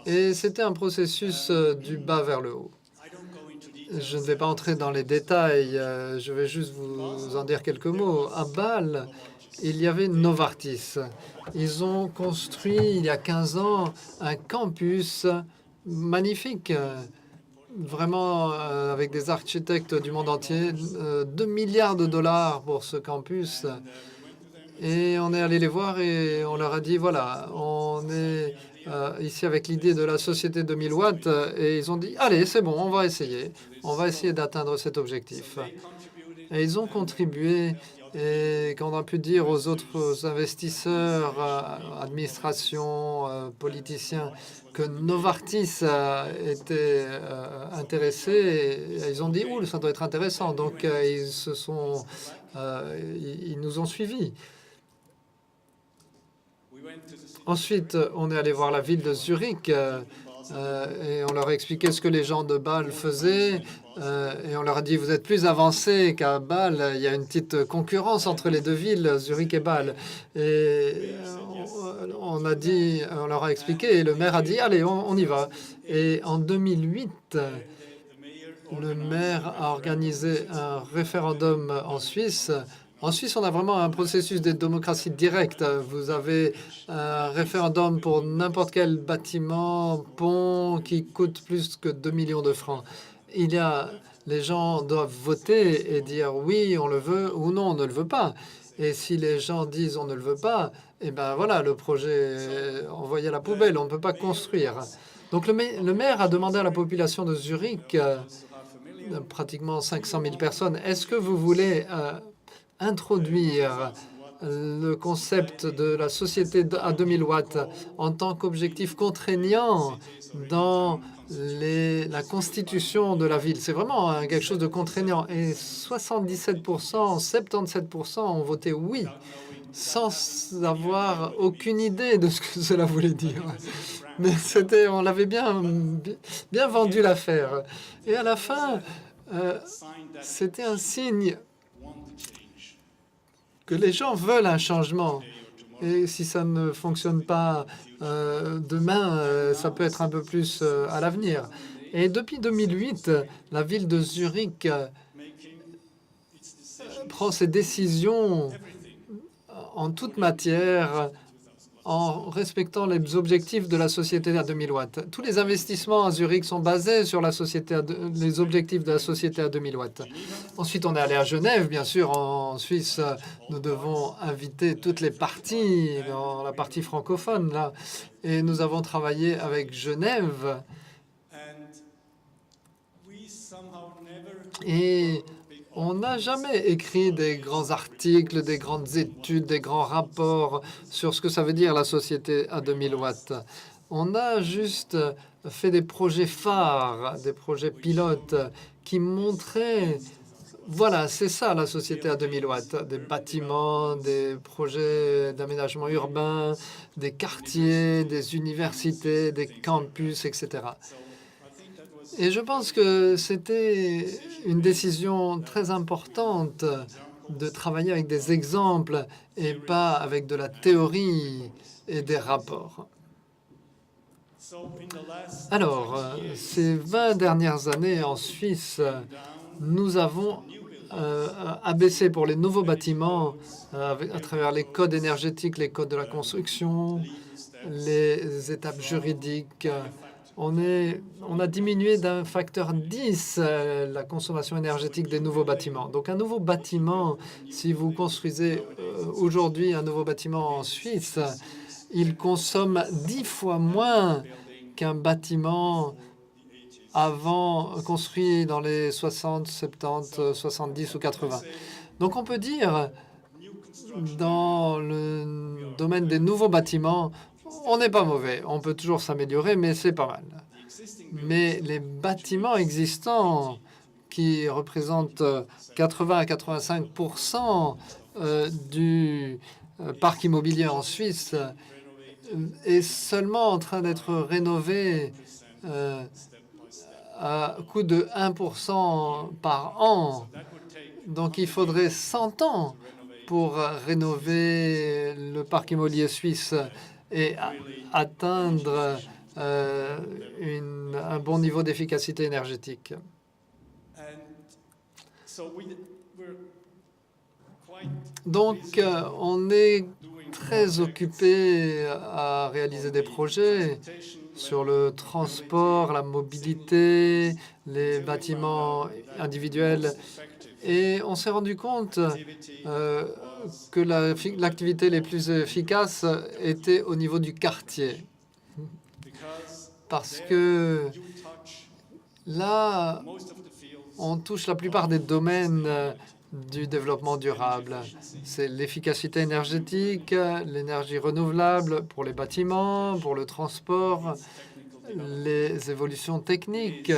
Et c'était un processus du bas vers le haut. Je ne vais pas entrer dans les détails, je vais juste vous en dire quelques mots. À Bâle, il y avait Novartis. Ils ont construit, il y a 15 ans, un campus magnifique, vraiment avec des architectes du monde entier, 2 milliards de dollars pour ce campus. Et on est allé les voir et on leur a dit, voilà, on est ici avec l'idée de la société de 1000 watts. Et ils ont dit, allez, c'est bon, on va essayer. On va essayer d'atteindre cet objectif. Et ils ont contribué. Et qu'on a pu dire aux autres investisseurs, administrations, politiciens, que Novartis était intéressé, et ils ont dit, ouh, ça doit être intéressant. Donc, ils nous ont suivis. Ensuite, on est allé voir la ville de Zurich et on leur a expliqué ce que les gens de Bâle faisaient. Et on leur a dit, vous êtes plus avancés qu'à Bâle. Il y a une petite concurrence entre les deux villes, Zurich et Bâle. Et on leur a expliqué, et le maire a dit, allez, on y va. Et en 2008, le maire a organisé un référendum en Suisse. En Suisse, on a vraiment un processus de démocratie directe. Vous avez un référendum pour n'importe quel bâtiment, pont qui coûte plus que 2 millions de francs. Les gens doivent voter et dire oui, on le veut ou non, on ne le veut pas. Et si les gens disent on ne le veut pas, eh ben voilà, le projet est envoyé à la poubelle, on ne peut pas construire. Donc le maire a demandé à la population de Zurich, pratiquement 500 000 personnes, est-ce que vous voulez introduire le concept de la société à 2000 watts en tant qu'objectif contraignant dans la constitution de la ville. C'est vraiment quelque chose de contraignant. Et 77%, 77% ont voté oui, sans avoir aucune idée de ce que cela voulait dire. Mais on l'avait bien vendu l'affaire. Et à la fin, c'était un signe que les gens veulent un changement. Et si ça ne fonctionne pas demain, ça peut être un peu plus à l'avenir. Et depuis 2008, la ville de Zurich prend ses décisions en toute matière en respectant les objectifs de la société à 2000 watts. Tous les investissements à Zurich sont basés sur les objectifs de la société à 2000 watts. Ensuite, on est allé à Genève, bien sûr. En Suisse, nous devons inviter toutes les parties, dans la partie francophone, là. Et nous avons travaillé avec Genève. Et on n'a jamais écrit des grands articles, des grandes études, des grands rapports sur ce que ça veut dire la société à 2000 watts. On a juste fait des projets phares, des projets pilotes qui montraient, voilà, c'est ça la société à 2000 watts. Des bâtiments, des projets d'aménagement urbain, des quartiers, des universités, des campus, etc. Et je pense que c'était une décision très importante de travailler avec des exemples et pas avec de la théorie et des rapports. Alors, ces 20 dernières années en Suisse, nous avons abaissé pour les nouveaux bâtiments à travers les codes énergétiques, les codes de la construction, les étapes juridiques. On a diminué d'un facteur 10 la consommation énergétique des nouveaux bâtiments. Donc un nouveau bâtiment, si vous construisez aujourd'hui un nouveau bâtiment en Suisse, il consomme 10 fois moins qu'un bâtiment construit dans les 60, 70, 70 ou 80. Donc on peut dire, dans le domaine des nouveaux bâtiments, on n'est pas mauvais. On peut toujours s'améliorer, mais c'est pas mal. Mais les bâtiments existants qui représentent 80 à 85% du parc immobilier en Suisse est seulement en train d'être rénové à coût de 1% par an. Donc il faudrait 100 ans pour rénover le parc immobilier suisse et atteindre un bon niveau d'efficacité énergétique. Donc, on est très occupé à réaliser des projets sur le transport, la mobilité, les bâtiments individuels. Et on s'est rendu compte que l'activité les plus efficaces était au niveau du quartier. Parce que là, on touche la plupart des domaines du développement durable. C'est l'efficacité énergétique, l'énergie renouvelable pour les bâtiments, pour le transport, les évolutions techniques,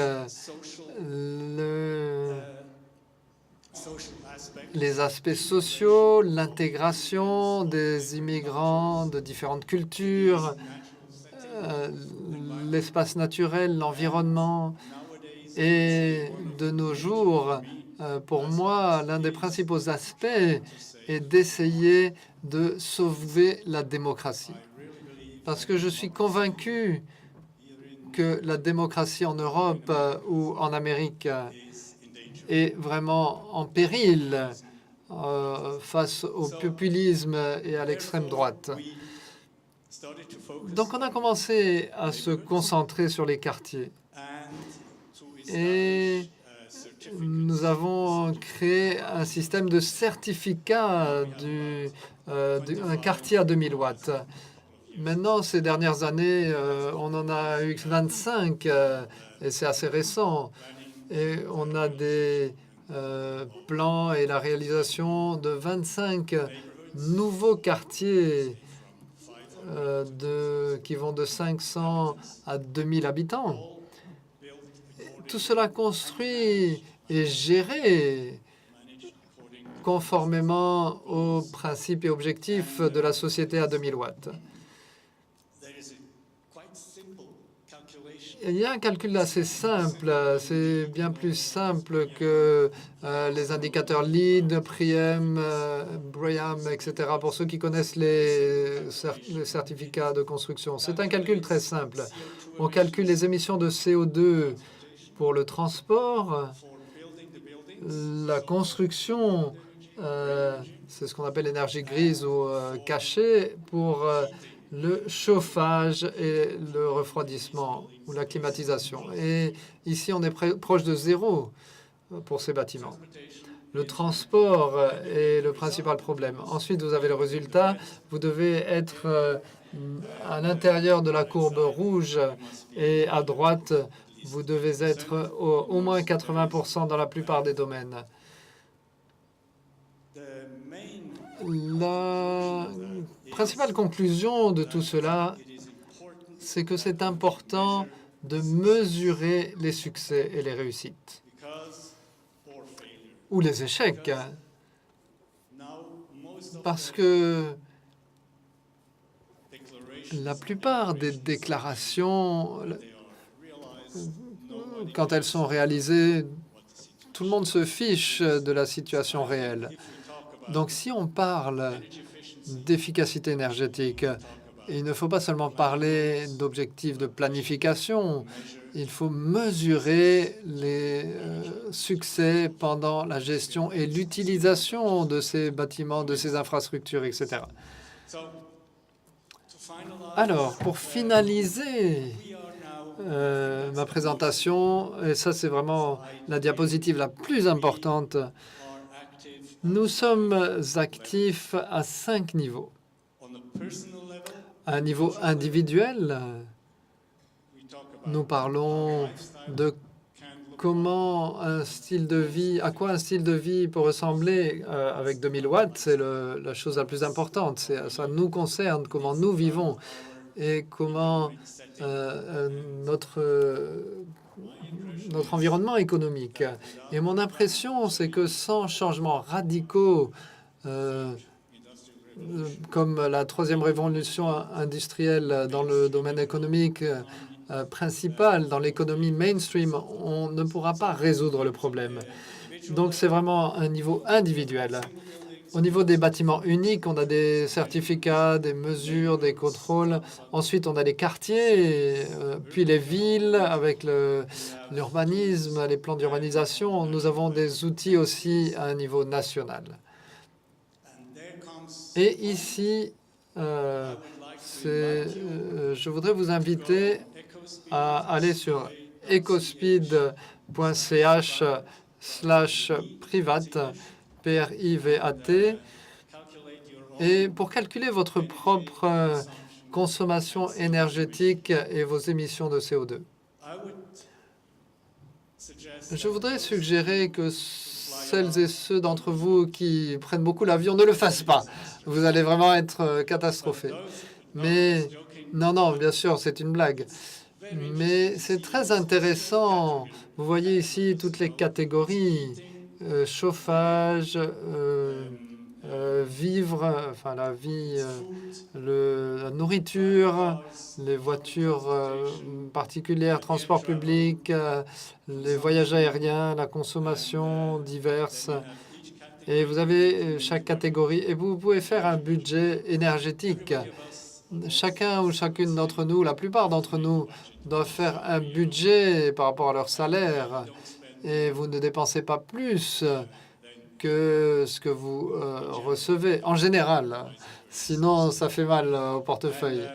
les aspects sociaux, l'intégration des immigrants de différentes cultures, l'espace naturel, l'environnement. Et de nos jours, pour moi, l'un des principaux aspects est d'essayer de sauver la démocratie. Parce que je suis convaincu que la démocratie en Europe ou en Amérique est vraiment en péril face au populisme et à l'extrême droite. Donc on a commencé à se concentrer sur les quartiers. Et nous avons créé un système de certificat un quartier à 2000 watts. Maintenant, ces dernières années, on en a eu 25 et c'est assez récent. Et on a des plans et la réalisation de 25 nouveaux quartiers qui vont de 500 à 2000 habitants. Tout cela construit et géré conformément aux principes et objectifs de la société à 2000 watts. Il y a un calcul assez simple. C'est bien plus simple que les indicateurs LEED, PRIEM, BREEAM, etc. Pour ceux qui connaissent les certificats de construction. C'est un calcul très simple. On calcule les émissions de CO2 pour le transport, la construction, c'est ce qu'on appelle l'énergie grise ou cachée, pour le chauffage et le refroidissement ou la climatisation. Et ici, on est proche de zéro pour ces bâtiments. Le transport est le principal problème. Ensuite, vous avez le résultat. Vous devez être à l'intérieur de la courbe rouge et à droite, vous devez être au moins 80% dans la plupart des domaines. La principale conclusion de tout cela, c'est que c'est important de mesurer les succès et les réussites, ou les échecs, parce que la plupart des déclarations, quand elles sont réalisées, tout le monde se fiche de la situation réelle. Donc, si on parle d'efficacité énergétique, il ne faut pas seulement parler d'objectifs de planification, il faut mesurer les succès pendant la gestion et l'utilisation de ces bâtiments, de ces infrastructures, etc. Alors, pour finaliser ma présentation, et ça c'est vraiment la diapositive la plus importante, nous sommes actifs à 5 niveaux. À un niveau individuel, nous parlons de comment un style de vie, à quoi un style de vie peut ressembler avec 2000 watts. C'est la chose la plus importante. Ça nous concerne, comment nous vivons et comment notre environnement économique. Et mon impression, c'est que sans changements radicaux, comme la troisième révolution industrielle dans le domaine économique principal, dans l'économie mainstream, on ne pourra pas résoudre le problème. Donc, c'est vraiment un niveau individuel. Au niveau des bâtiments uniques, on a des certificats, des mesures, des contrôles. Ensuite, on a les quartiers, puis les villes avec l'urbanisme, les plans d'urbanisation. Nous avons des outils aussi à un niveau national. Et ici, je voudrais vous inviter à aller sur ecospeed.ch/privat, P-R-I-V-A-T, et pour calculer votre propre consommation énergétique et vos émissions de CO2. Je voudrais suggérer que celles et ceux d'entre vous qui prennent beaucoup l'avion ne le fassent pas. Vous allez vraiment être catastrophés. Mais non, bien sûr, c'est une blague. Mais c'est très intéressant. Vous voyez ici toutes les catégories. Chauffage, vivre, enfin la vie, la nourriture, les voitures particulières, transport public, les voyages aériens, la consommation diverse. Et vous avez chaque catégorie et vous pouvez faire un budget énergétique. Chacun ou chacune d'entre nous, la plupart d'entre nous, doivent faire un budget par rapport à leur salaire. Et vous ne dépensez pas plus que ce que vous recevez, en général. Sinon, ça fait mal au portefeuille.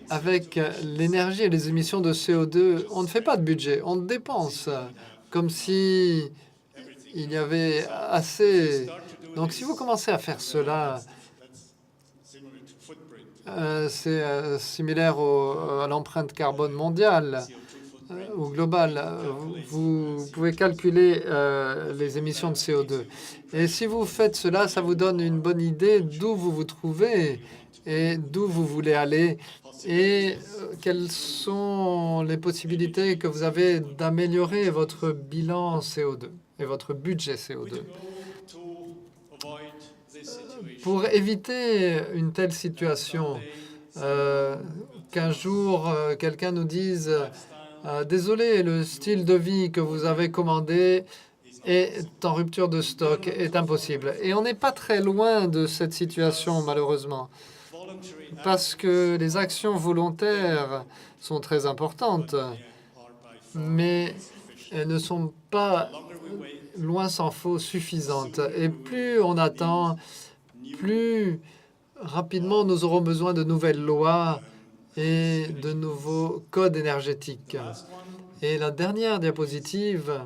Avec l'énergie et les émissions de CO2, on ne fait pas de budget, on dépense comme si il y avait assez. Donc, si vous commencez à faire cela, c'est similaire à l'empreinte carbone mondiale ou globale. Vous pouvez calculer les émissions de CO2. Et si vous faites cela, ça vous donne une bonne idée d'où vous vous trouvez et d'où vous voulez aller et quelles sont les possibilités que vous avez d'améliorer votre bilan CO2 et votre budget CO2. Pour éviter une telle situation, qu'un jour quelqu'un nous dise désolé, le style de vie que vous avez commandé est en rupture de stock, est impossible. Et on n'est pas très loin de cette situation, malheureusement, parce que les actions volontaires sont très importantes, mais elles ne sont pas, loin s'en faut, suffisantes. Et plus on attend, plus rapidement nous aurons besoin de nouvelles lois et de nouveaux codes énergétiques. Et la dernière diapositive,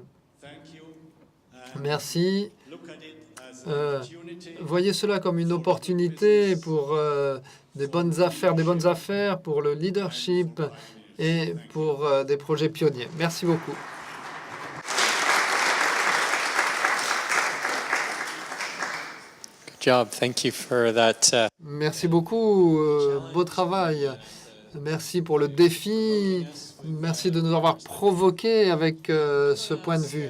merci. Voyez cela comme une opportunité pour des bonnes affaires, pour le leadership et pour des projets pionniers. Merci beaucoup. Good job. Thank you for that. Merci beaucoup. Beau travail. Merci pour le défi. Merci de nous avoir provoqués avec ce point de vue.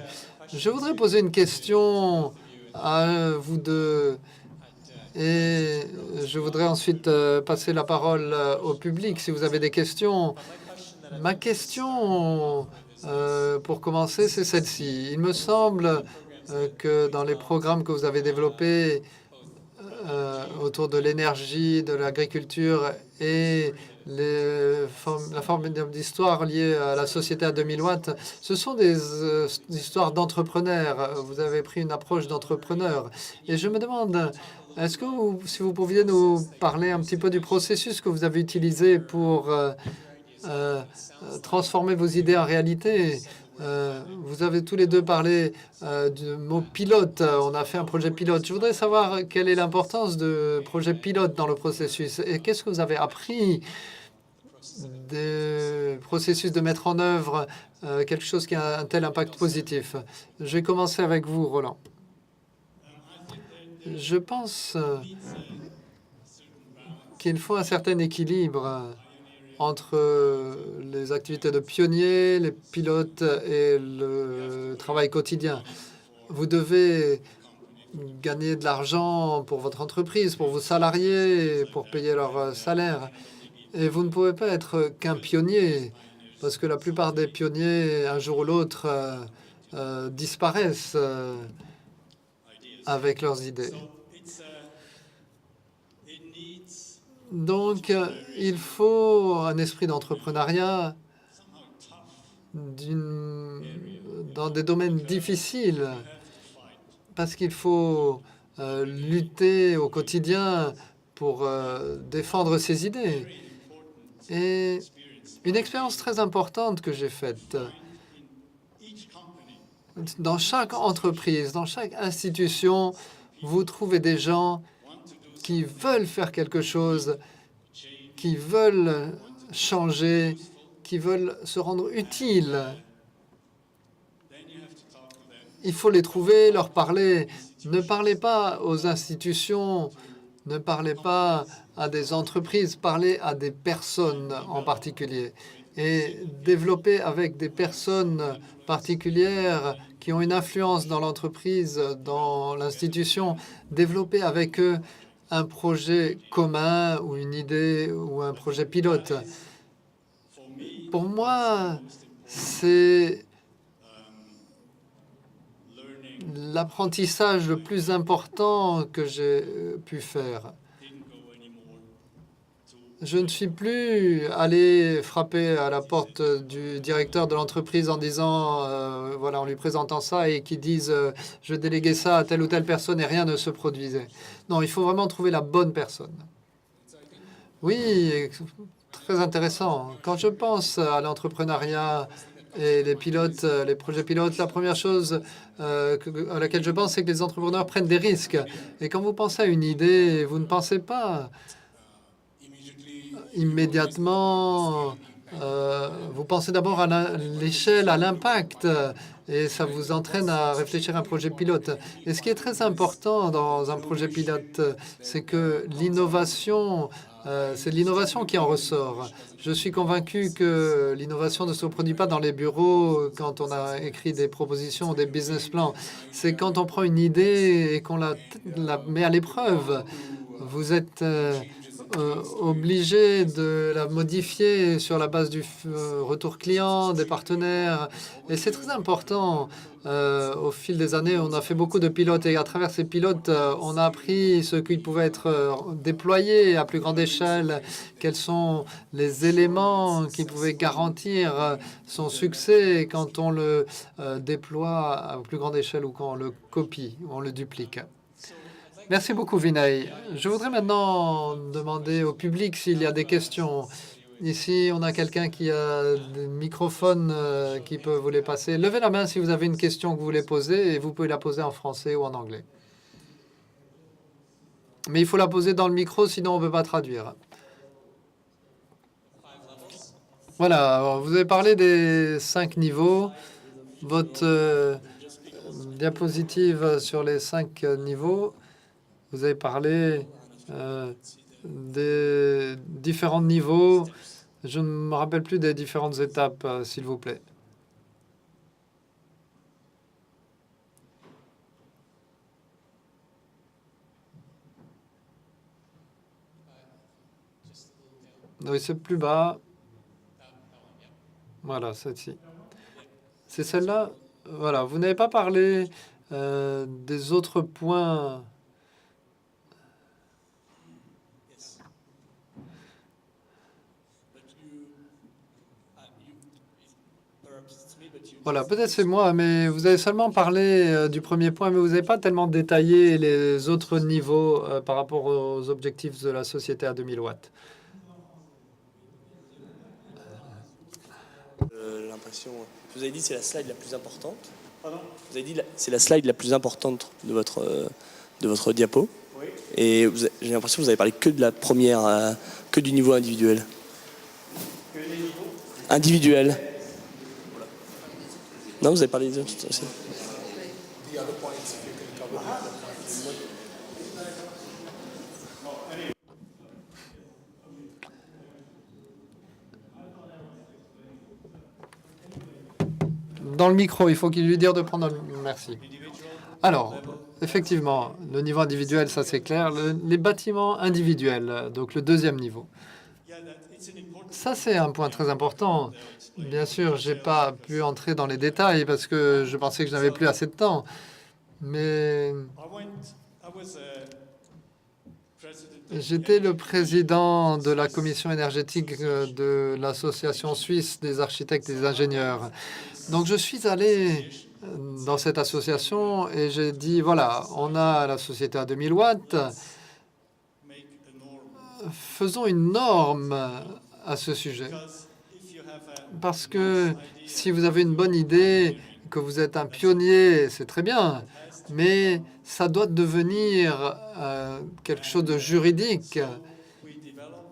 Je voudrais poser une question à vous deux et je voudrais ensuite passer la parole au public si vous avez des questions. Ma question, pour commencer, c'est celle-ci. Il me semble que dans les programmes que vous avez développés autour de l'énergie, de l'agriculture et la formidable d'histoire liée à la société à 2000 watts, ce sont des histoires d'entrepreneurs. Vous avez pris une approche d'entrepreneur. Et je me demande, est-ce que si vous pouviez nous parler un petit peu du processus que vous avez utilisé pour transformer vos idées en réalité. Vous avez tous les deux parlé du mot pilote. On a fait un projet pilote. Je voudrais savoir quelle est l'importance de projet pilote dans le processus et qu'est-ce que vous avez appris des processus de mettre en œuvre quelque chose qui a un tel impact positif. Je vais commencer avec vous, Roland. Je pense qu'il faut un certain équilibre entre les activités de pionniers, les pilotes et le travail quotidien. Vous devez gagner de l'argent pour votre entreprise, pour vos salariés, pour payer leur salaire. Et vous ne pouvez pas être qu'un pionnier, parce que la plupart des pionniers, un jour ou l'autre, disparaissent avec leurs idées. Donc, il faut un esprit d'entrepreneuriat dans des domaines difficiles, parce qu'il faut lutter au quotidien pour défendre ses idées. Et une expérience très importante que j'ai faite, dans chaque entreprise, dans chaque institution, vous trouvez des gens qui veulent faire quelque chose, qui veulent changer, qui veulent se rendre utiles. Il faut les trouver, leur parler. Ne parlez pas aux institutions, ne parlez pas à des entreprises, parlez à des personnes en particulier. Et développer avec des personnes particulières qui ont une influence dans l'entreprise, dans l'institution, développer avec eux un projet commun ou une idée ou un projet pilote. Pour moi, c'est l'apprentissage le plus important que j'ai pu faire. Je ne suis plus allé frapper à la porte du directeur de l'entreprise en disant, voilà, en lui présentant ça et qui disent je vais déléguer ça à telle ou telle personne et rien ne se produisait. Non, il faut vraiment trouver la bonne personne. Oui, très intéressant. Quand je pense à l'entrepreneuriat et les pilotes, les projets pilotes, la première chose à laquelle je pense, c'est que les entrepreneurs prennent des risques. Et quand vous pensez à une idée, vous ne pensez pas immédiatement, vous pensez d'abord à l'échelle, à l'impact, et ça vous entraîne à réfléchir à un projet pilote. Et ce qui est très important dans un projet pilote, c'est que l'innovation, c'est l'innovation qui en ressort. Je suis convaincu que l'innovation ne se produit pas dans les bureaux quand on a écrit des propositions ou des business plans. C'est quand on prend une idée et qu'on la met à l'épreuve. Vous êtes obligé de la modifier sur la base du retour client, des partenaires. Et c'est très important. Au fil des années, on a fait beaucoup de pilotes et à travers ces pilotes, on a appris ce qui pouvait être déployé à plus grande échelle, quels sont les éléments qui pouvaient garantir son succès quand on le déploie à plus grande échelle ou quand on le copie ou on le duplique. Merci beaucoup, Vinay. Je voudrais maintenant demander au public s'il y a des questions. Ici, on a quelqu'un qui a des microphones qui peut vous les passer. Levez la main si vous avez une question que vous voulez poser et vous pouvez la poser en français ou en anglais. Mais il faut la poser dans le micro, sinon on ne peut pas traduire. Voilà, alors vous avez parlé des 5 niveaux. Votre diapositive sur les 5 niveaux. Vous avez parlé des différents niveaux. Je ne me rappelle plus des différentes étapes, s'il vous plaît. Oui, c'est plus bas. Voilà, celle-ci. C'est celle-là. Voilà, vous n'avez pas parlé des autres points. Voilà, peut-être c'est moi, mais vous avez seulement parlé du premier point, mais vous n'avez pas tellement détaillé les autres niveaux par rapport aux objectifs de la société à 2000 watts. L'impression. Vous avez dit que c'est la slide la plus importante. Pardon ? Vous avez dit c'est la slide la plus importante de votre diapo. Oui. Et j'ai l'impression que vous avez parlé que de la première, que du niveau individuel. Que des niveaux individuel. Non, vous avez parlé des autres aussi. Dans le micro, il faut qu'il lui dise de prendre le... Merci. Alors, effectivement, le niveau individuel, ça c'est clair. Les bâtiments individuels, donc le deuxième niveau. Ça, c'est un point très important. Bien sûr, je n'ai pas pu entrer dans les détails parce que je pensais que je n'avais plus assez de temps. Mais j'étais le président de la commission énergétique de l'Association suisse des architectes et des ingénieurs. Donc, je suis allé dans cette association et j'ai dit, voilà, on a la société à 2000 watts. Faisons une norme à ce sujet. Parce que si vous avez une bonne idée, que vous êtes un pionnier, c'est très bien, mais ça doit devenir quelque chose de juridique.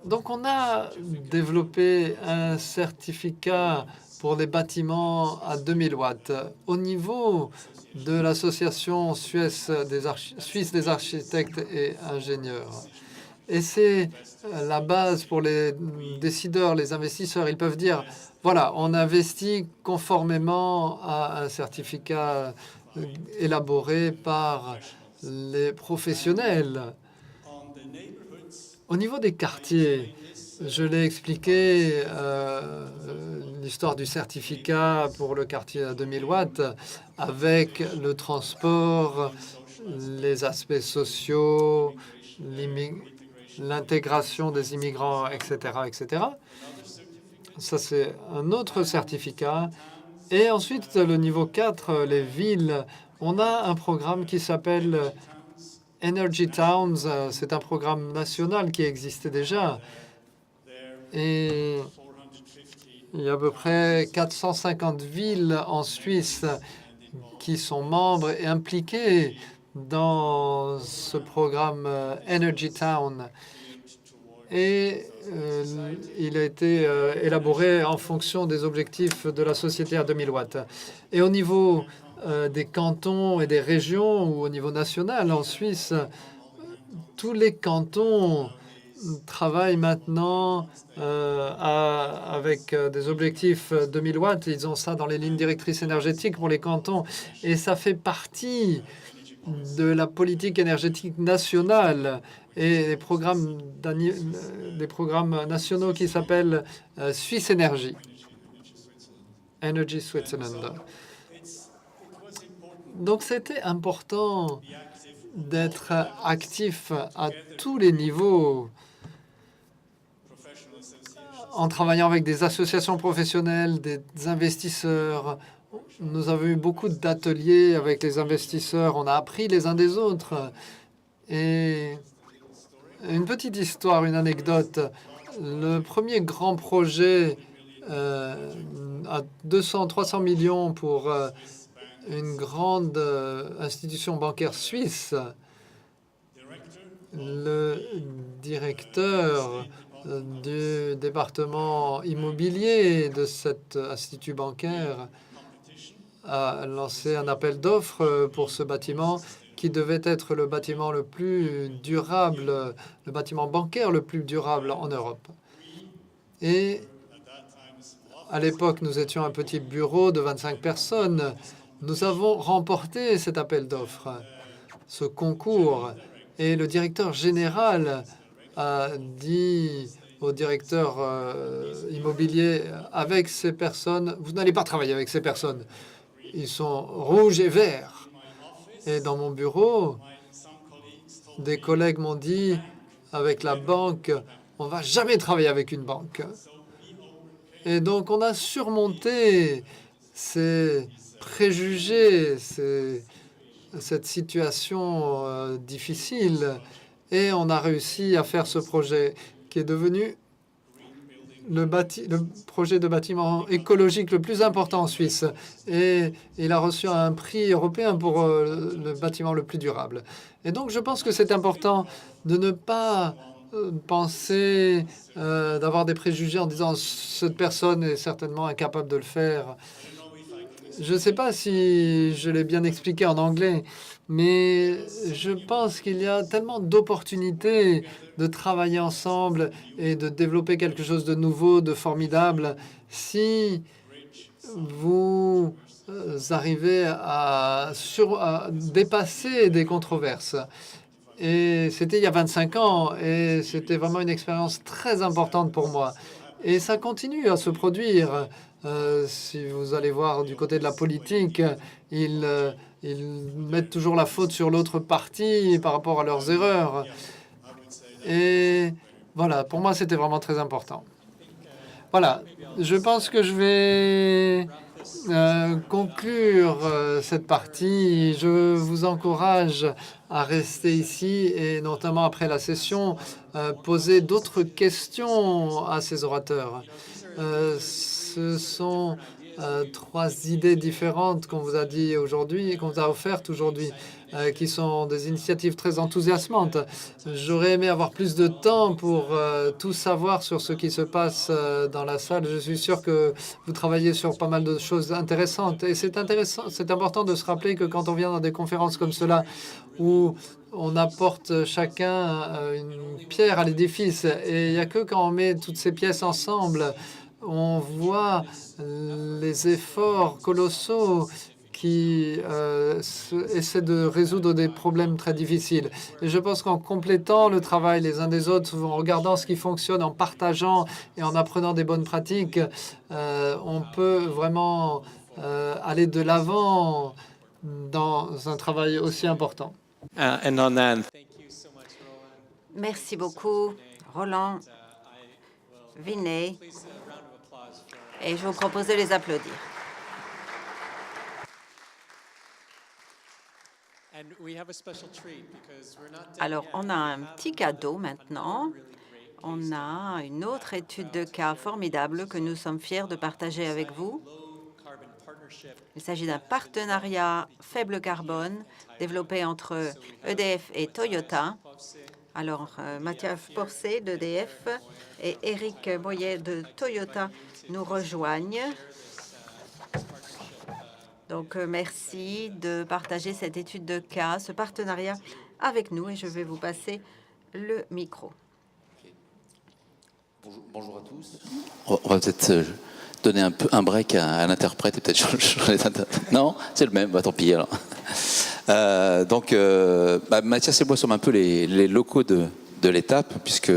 Donc on a développé un certificat pour les bâtiments à 2000 watts au niveau de l'association suisse des architectes et ingénieurs. Et c'est la base pour les décideurs, les investisseurs. Ils peuvent dire, voilà, on investit conformément à un certificat élaboré par les professionnels. Au niveau des quartiers, je l'ai expliqué, l'histoire du certificat pour le quartier à 2000 watts, avec le transport, les aspects sociaux, l'intégration des immigrants, etc., etc. Ça, c'est un autre certificat. Et ensuite, le niveau 4, les villes, on a un programme qui s'appelle Energy Towns. C'est un programme national qui existait déjà. Et il y a à peu près 450 villes en Suisse qui sont membres et impliquées dans ce programme Energy Town. Et il a été élaboré en fonction des objectifs de la société à 2000 watts. Et au niveau des cantons et des régions, ou au niveau national en Suisse, tous les cantons travaillent maintenant avec des objectifs 2000 watts. Ils ont ça dans les lignes directrices énergétiques pour les cantons. Et ça fait partie de la politique énergétique nationale et des programmes nationaux qui s'appellent Suisse Énergie, Energy Switzerland. Donc c'était important d'être actif à tous les niveaux en travaillant avec des associations professionnelles, des investisseurs. Nous avons eu beaucoup d'ateliers avec les investisseurs. On a appris les uns des autres. Et une petite histoire, une anecdote. Le premier grand projet à 200-300 millions pour une grande institution bancaire suisse, le directeur du département immobilier de cet institut bancaire a lancé un appel d'offres pour ce bâtiment qui devait être le bâtiment le plus durable, le bâtiment bancaire le plus durable en Europe. Et à l'époque, nous étions un petit bureau de 25 personnes. Nous avons remporté cet appel d'offres, ce concours. Et le directeur général a dit au directeur immobilier, avec ces personnes, vous n'allez pas travailler avec ces personnes. Ils sont rouges et verts. Et dans mon bureau, des collègues m'ont dit, avec la banque, on ne va jamais travailler avec une banque. Et donc, on a surmonté ces préjugés, cette situation difficile, et on a réussi à faire ce projet qui est devenu le projet de bâtiment écologique le plus important en Suisse. Et il a reçu un prix européen pour le bâtiment le plus durable. Et donc, je pense que c'est important de ne pas penser, d'avoir des préjugés en disant « cette personne est certainement incapable de le faire ». Je ne sais pas si je l'ai bien expliqué en anglais, mais je pense qu'il y a tellement d'opportunités de travailler ensemble et de développer quelque chose de nouveau, de formidable, si vous arrivez à dépasser des controverses. Et c'était il y a 25 ans, et c'était vraiment une expérience très importante pour moi. Et ça continue à se produire. Si vous allez voir du côté de la politique, ils mettent toujours la faute sur l'autre parti par rapport à leurs erreurs. Et voilà, pour moi, c'était vraiment très important. Voilà, je pense que je vais conclure cette partie. Je vous encourage à rester ici et notamment après la session, poser d'autres questions à ces orateurs. Ce sont 3 idées différentes qu'on vous a dit aujourd'hui, qu'on vous a offertes aujourd'hui, qui sont des initiatives très enthousiasmantes. J'aurais aimé avoir plus de temps pour tout savoir sur ce qui se passe dans la salle. Je suis sûr que vous travaillez sur pas mal de choses intéressantes. Et c'est intéressant, c'est important de se rappeler que quand on vient dans des conférences comme cela, où on apporte chacun une pierre à l'édifice, et il n'y a que quand on met toutes ces pièces ensemble, on voit les efforts colossaux qui essaient de résoudre des problèmes très difficiles. Et je pense qu'en complétant le travail les uns des autres, en regardant ce qui fonctionne, en partageant et en apprenant des bonnes pratiques, on peut vraiment aller de l'avant dans un travail aussi important. And on that, thank you so much, Roland. Merci beaucoup, Roland, Vinay, Please, a round of applause for. et je vous propose de les applaudir. And we have a special treat because we're not done Alors, yet. on a un petit cadeau maintenant. On a une autre étude de cas formidable que nous sommes fiers de partager avec vous. Low carbon partnership. Il s'agit d'un partenariat faible carbone développé entre EDF et Toyota. Alors, Mathias Porcé d'EDF et Éric Boyer de Toyota nous rejoignent. Donc, merci de partager cette étude de cas, ce partenariat avec nous, et je vais vous passer le micro. Bonjour à tous. On va peut-être donner un break à l'interprète et peut-être changer Non, c'est le même, bah, tant pis alors. Mathias et moi sommes un peu les locaux de l'étape, puisque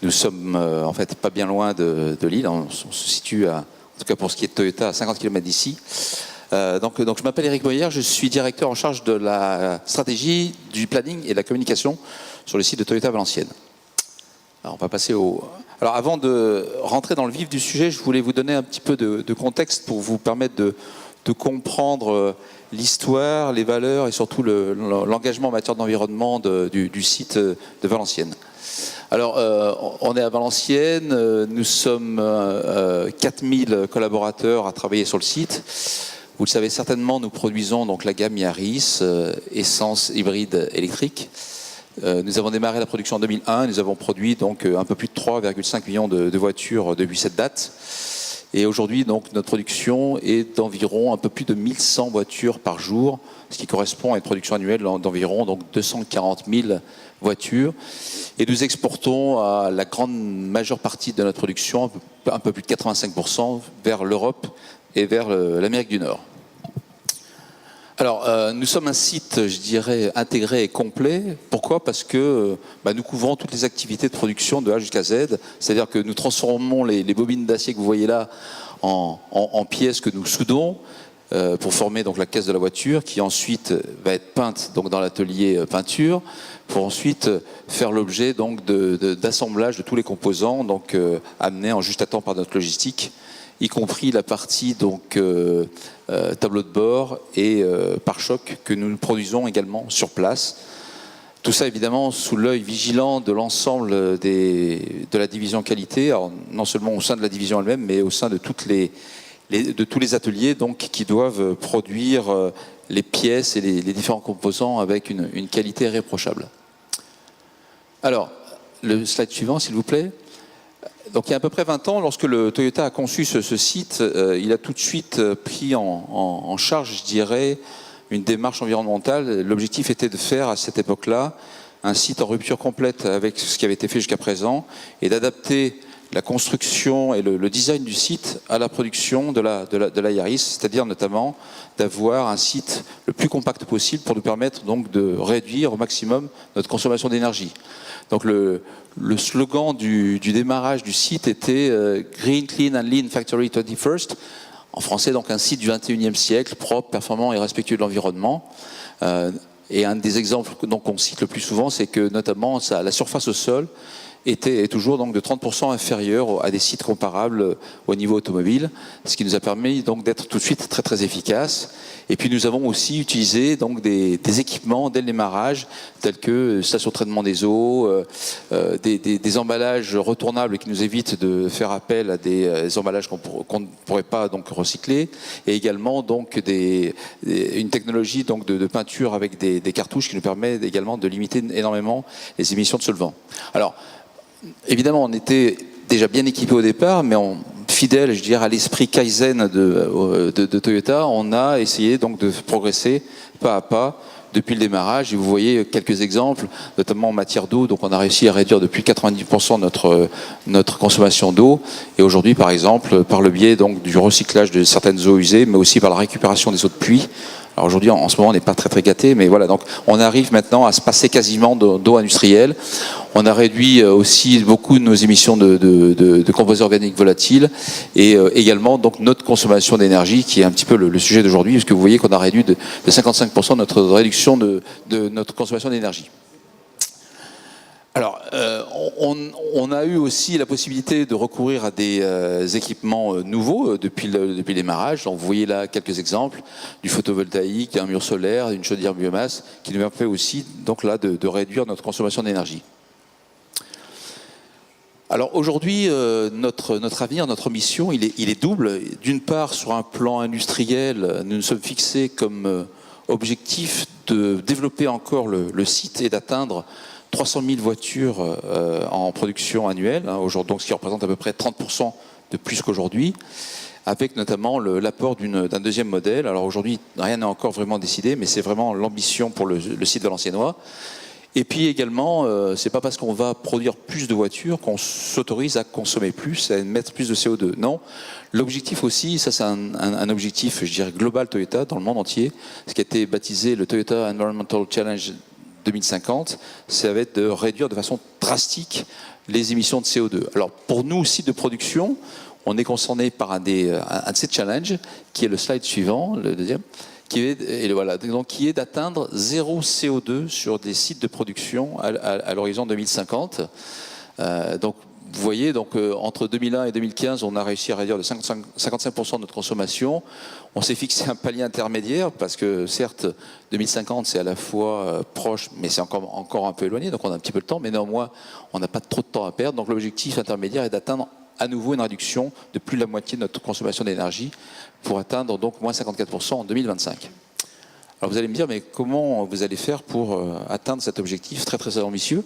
nous sommes en fait pas bien loin de Lille. On se situe, en tout cas pour ce qui est de Toyota, à 50 km d'ici. Donc je m'appelle Éric Boyer, je suis directeur en charge de la stratégie, du planning et de la communication sur le site de Toyota Valenciennes. Alors on va passer Alors avant de rentrer dans le vif du sujet, je voulais vous donner un petit peu de contexte pour vous permettre de comprendre l'histoire, les valeurs et surtout l'engagement en matière d'environnement du site de Valenciennes. Alors, on est à Valenciennes, nous sommes 4000 collaborateurs à travailler sur le site. Vous le savez certainement, nous produisons donc la gamme Yaris, essence hybride électrique. Nous avons démarré la production en 2001, nous avons produit donc un peu plus de 3,5 millions de voitures depuis cette date. Et aujourd'hui, donc, notre production est d'environ un peu plus de 1100 voitures par jour, ce qui correspond à une production annuelle d'environ donc 240 000 voitures. Et nous exportons à la grande majeure partie de notre production, un peu plus de 85%, vers l'Europe et vers l'Amérique du Nord. Alors, nous sommes un site, je dirais, intégré et complet. Pourquoi ? Parce que nous couvrons toutes les activités de production de A jusqu'à Z. C'est-à-dire que nous transformons les bobines d'acier que vous voyez là en pièces que nous soudons pour former donc la caisse de la voiture, qui ensuite va être peinte donc dans l'atelier peinture, pour ensuite faire l'objet donc d'assemblage de tous les composants, donc amenés en juste à temps par notre logistique, y compris la partie donc tableau de bord et pare-choc que nous produisons également sur place. Tout ça évidemment sous l'œil vigilant de l'ensemble de la division qualité, alors, non seulement au sein de la division elle-même, mais au sein de de tous les ateliers donc qui doivent produire les pièces et les différents composants avec une qualité irréprochable. Alors, le slide suivant, s'il vous plaît. Donc il y a à peu près 20 ans, lorsque le Toyota a conçu ce site, il a tout de suite pris en charge, je dirais, une démarche environnementale. L'objectif était de faire à cette époque-là un site en rupture complète avec ce qui avait été fait jusqu'à présent et d'adapter la construction et le design du site à la production de la Yaris, c'est-à-dire notamment d'avoir un site le plus compact possible pour nous permettre donc de réduire au maximum notre consommation d'énergie. Donc le slogan du démarrage du site était Green, Clean and Lean Factory 21st. En français, donc un site du 21e siècle, propre, performant et respectueux de l'environnement. Et un des exemples qu'on cite le plus souvent, c'est que notamment la surface au sol est toujours donc de 30% inférieur à des sites comparables au niveau automobile, ce qui nous a permis donc d'être tout de suite très très efficace. Et puis nous avons aussi utilisé donc des équipements dès le démarrage, tels que station de traitement des eaux, des emballages retournables qui nous évitent de faire appel à des emballages qu'on ne pourrait pas donc recycler, et également donc une technologie donc de peinture avec des cartouches qui nous permet également de limiter énormément les émissions de solvants. Alors évidemment, on était déjà bien équipé au départ, mais fidèle, je dirais, à l'esprit Kaizen de Toyota, on a essayé donc de progresser pas à pas depuis le démarrage. Et vous voyez quelques exemples, notamment en matière d'eau. Donc on a réussi à réduire depuis 90% notre consommation d'eau. Et aujourd'hui, par exemple, par le biais donc du recyclage de certaines eaux usées, mais aussi par la récupération des eaux de pluie. Alors aujourd'hui, en ce moment, on n'est pas très très gâté, mais voilà. Donc on arrive maintenant à se passer quasiment d'eau industrielle. On a réduit aussi beaucoup de nos émissions de composés organiques volatiles et également donc notre consommation d'énergie, qui est un petit peu le sujet d'aujourd'hui, puisque vous voyez qu'on a réduit de 55% notre réduction de notre consommation d'énergie. Alors, on a eu aussi la possibilité de recourir à des équipements nouveaux depuis le démarrage. Donc, vous voyez là quelques exemples du photovoltaïque, un mur solaire, une chaudière biomasse, qui nous permet aussi donc là de réduire notre consommation d'énergie. Alors aujourd'hui, notre avenir, notre mission, il est double. D'une part, sur un plan industriel, nous nous sommes fixés comme objectif de développer encore le site et d'atteindre 300 000 voitures en production annuelle, aujourd'hui, donc ce qui représente à peu près 30% de plus qu'aujourd'hui, avec notamment l'apport d'un deuxième modèle. Alors aujourd'hui, rien n'est encore vraiment décidé, mais c'est vraiment l'ambition pour le site valenciennois. Et puis également, c'est pas parce qu'on va produire plus de voitures qu'on s'autorise à consommer plus, à émettre plus de CO2. Non, l'objectif aussi, ça c'est un objectif, je dirais, global Toyota dans le monde entier, ce qui a été baptisé le Toyota Environmental Challenge 2050, ça va être de réduire de façon drastique les émissions de CO2. Alors pour nous, site de production, on est concerné par un de ces challenges, qui est le slide suivant, le deuxième, qui est d'atteindre 0 CO2 sur des sites de production à l'horizon 2050. Donc vous voyez, entre 2001 et 2015, on a réussi à réduire de 55% de notre consommation. On s'est fixé un palier intermédiaire parce que certes, 2050 c'est à la fois proche, mais c'est encore un peu éloigné, donc on a un petit peu de temps, mais néanmoins on n'a pas trop de temps à perdre. Donc l'objectif intermédiaire est d'atteindre à nouveau une réduction de plus de la moitié de notre consommation d'énergie pour atteindre donc moins 54% en 2025. Alors vous allez me dire, mais comment vous allez faire pour atteindre cet objectif très très ambitieux ?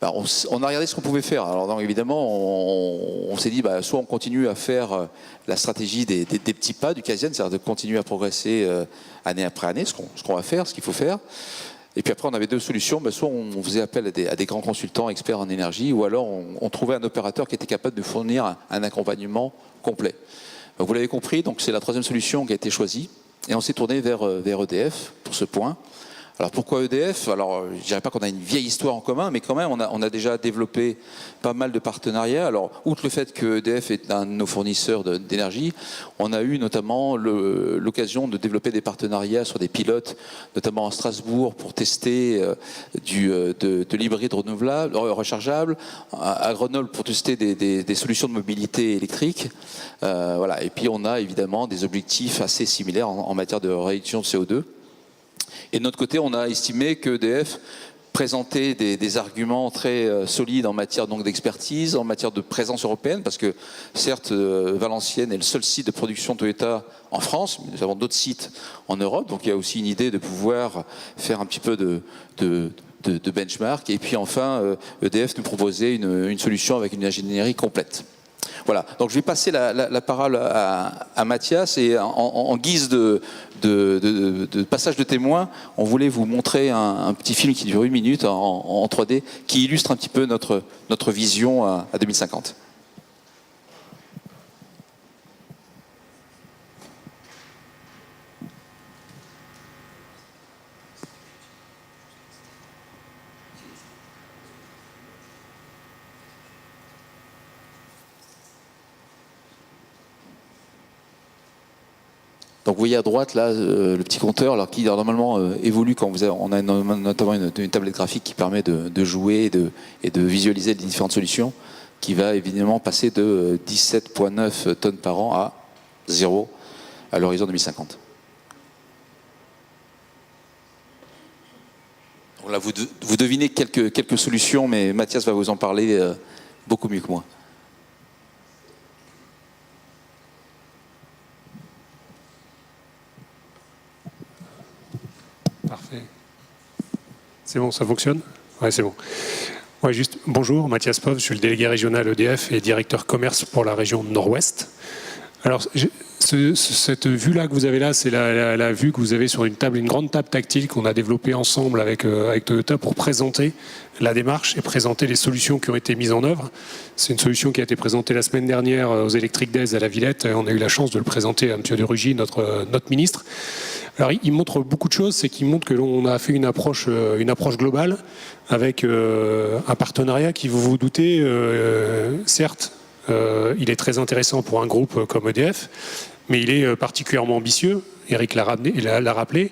On a regardé ce qu'on pouvait faire. Alors donc, évidemment, on s'est dit, soit on continue à faire la stratégie des petits pas du Kaizen, c'est-à-dire de continuer à progresser année après année, ce qu'on va faire, ce qu'il faut faire. Et puis après, on avait deux solutions. Soit on faisait appel à des grands consultants experts en énergie, ou alors on trouvait un opérateur qui était capable de fournir un accompagnement complet. Donc, vous l'avez compris, donc c'est la troisième solution qui a été choisie. Et on s'est tourné vers EDF pour ce point. Alors pourquoi EDF ? Alors je ne dirais pas qu'on a une vieille histoire en commun, mais quand même on a déjà développé pas mal de partenariats. Alors outre le fait que EDF est un de nos fournisseurs d'énergie, on a eu notamment l'occasion de développer des partenariats sur des pilotes, notamment à Strasbourg pour tester de l'hybride renouvelable, rechargeable, à Grenoble pour tester des solutions de mobilité électrique. Voilà. Et puis on a évidemment des objectifs assez similaires en matière de réduction de CO2. Et de notre côté, on a estimé que EDF présentait des arguments très solides en matière donc d'expertise, en matière de présence européenne, parce que certes, Valenciennes est le seul site de production Toyota en France, mais nous avons d'autres sites en Europe, donc il y a aussi une idée de pouvoir faire un petit peu de benchmark. Et puis enfin, EDF nous proposait une solution avec une ingénierie complète. Voilà, donc je vais passer la parole à Mathias, et en guise de passage de témoin, on voulait vous montrer un petit film qui dure 1 minute en 3D, qui illustre un petit peu notre vision à 2050. Donc vous voyez à droite là le petit compteur, alors qui normalement évolue quand on a notamment une tablette graphique qui permet de jouer et de visualiser les différentes solutions, qui va évidemment passer de 17,9 tonnes par an à 0 à l'horizon 2050. Donc là, vous devinez quelques solutions, mais Mathias va vous en parler beaucoup mieux que moi. Parfait. C'est bon, ça fonctionne? Ouais, c'est bon. Ouais, juste, bonjour, Mathias Pov, je suis le délégué régional EDF et directeur commerce pour la région Nord-Ouest. Alors, cette vue-là que vous avez là, c'est la vue que vous avez sur une grande table tactile qu'on a développée ensemble avec Toyota pour présenter la démarche et présenter les solutions qui ont été mises en œuvre. C'est une solution qui a été présentée la semaine dernière aux Electric Days à la Villette. On a eu la chance de le présenter à M. De Rugy, notre ministre. Alors, il montre beaucoup de choses. C'est qu'il montre que l'on a fait une approche globale avec un partenariat qui, vous vous doutez, certes, il est très intéressant pour un groupe comme EDF, mais il est particulièrement ambitieux. Eric l'a rappelé.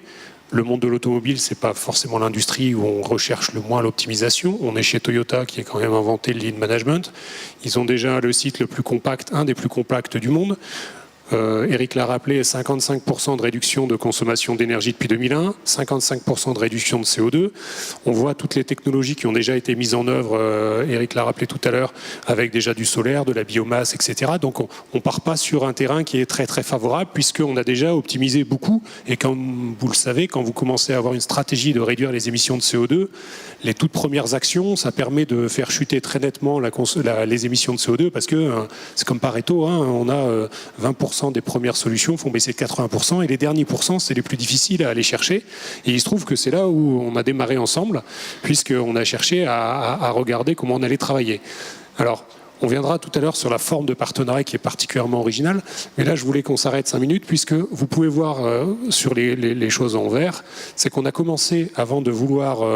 Le monde de l'automobile, c'est pas forcément l'industrie où on recherche le moins l'optimisation. On est chez Toyota qui a quand même inventé le lean management. Ils ont déjà le site le plus compact, un des plus compacts du monde. Eric l'a rappelé, 55% de réduction de consommation d'énergie depuis 2001, 55% de réduction de CO2. On voit toutes les technologies qui ont déjà été mises en œuvre, Eric l'a rappelé tout à l'heure, avec déjà du solaire, de la biomasse, etc. Donc on ne part pas sur un terrain qui est très très favorable puisqu'on a déjà optimisé beaucoup. Et comme vous le savez, quand vous commencez à avoir une stratégie de réduire les émissions de CO2, les toutes premières actions, ça permet de faire chuter très nettement les émissions de CO2 parce que c'est comme Pareto, hein, on a 20% des premières solutions font baisser de 80% et les derniers pourcents, c'est les plus difficiles à aller chercher. Et il se trouve que c'est là où on a démarré ensemble, puisqu'on a cherché à regarder comment on allait travailler. Alors, on viendra tout à l'heure sur la forme de partenariat qui est particulièrement originale, mais là, je voulais qu'on s'arrête 5 minutes, puisque vous pouvez voir sur les choses en vert, c'est qu'on a commencé, avant de vouloir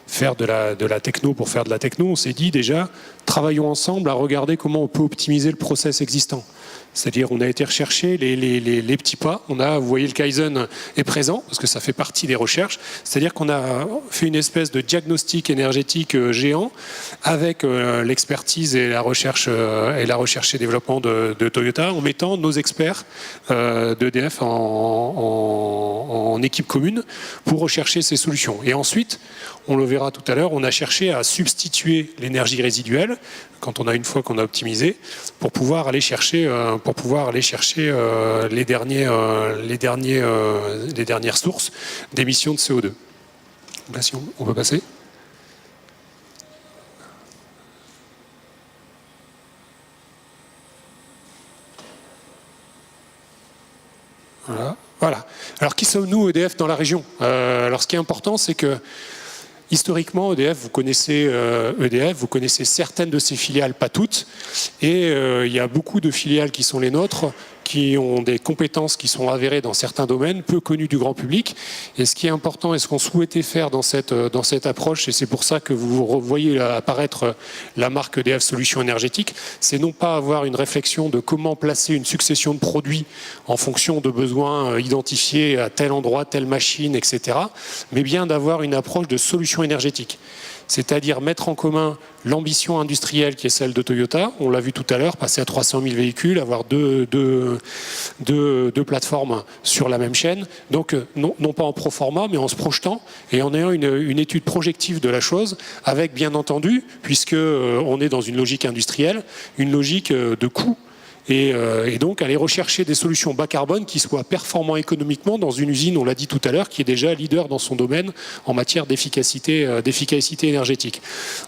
faire de la techno pour faire de la techno, on s'est dit déjà, travaillons ensemble à regarder comment on peut optimiser le process existant. C'est-à-dire, on a été rechercher les petits pas. Vous voyez, le Kaizen est présent, parce que ça fait partie des recherches. C'est-à-dire qu'on a fait une espèce de diagnostic énergétique géant avec l'expertise et la recherche et développement de Toyota, en mettant nos experts d'EDF en équipe commune pour rechercher ces solutions. Et ensuite, on le verra tout à l'heure, on a cherché à substituer l'énergie résiduelle, quand on a une fois qu'on a optimisé, pour pouvoir aller chercher les dernières sources d'émissions de CO2. Là, si on peut passer. Voilà. Alors, qui sommes-nous, EDF, dans la région? Alors, ce qui est important, c'est que historiquement, EDF, vous connaissez certaines de ses filiales, pas toutes, et il y a beaucoup de filiales qui sont les nôtres, qui ont des compétences qui sont avérées dans certains domaines, peu connues du grand public. Et ce qui est important et ce qu'on souhaitait faire dans cette approche, et c'est pour ça que vous voyez apparaître la marque EDF Solutions Énergétiques, c'est non pas avoir une réflexion de comment placer une succession de produits en fonction de besoins identifiés à tel endroit, telle machine, etc., mais bien d'avoir une approche de solutions énergétiques. C'est-à-dire mettre en commun l'ambition industrielle qui est celle de Toyota, on l'a vu tout à l'heure, passer à 300 000 véhicules, avoir deux plateformes sur la même chaîne, donc non pas en pro forma, mais en se projetant et en ayant une étude projective de la chose, avec bien entendu, puisque on est dans une logique industrielle, une logique de coût, et donc aller rechercher des solutions bas carbone qui soient performantes économiquement dans une usine, on l'a dit tout à l'heure, qui est déjà leader dans son domaine en matière d'efficacité énergétique.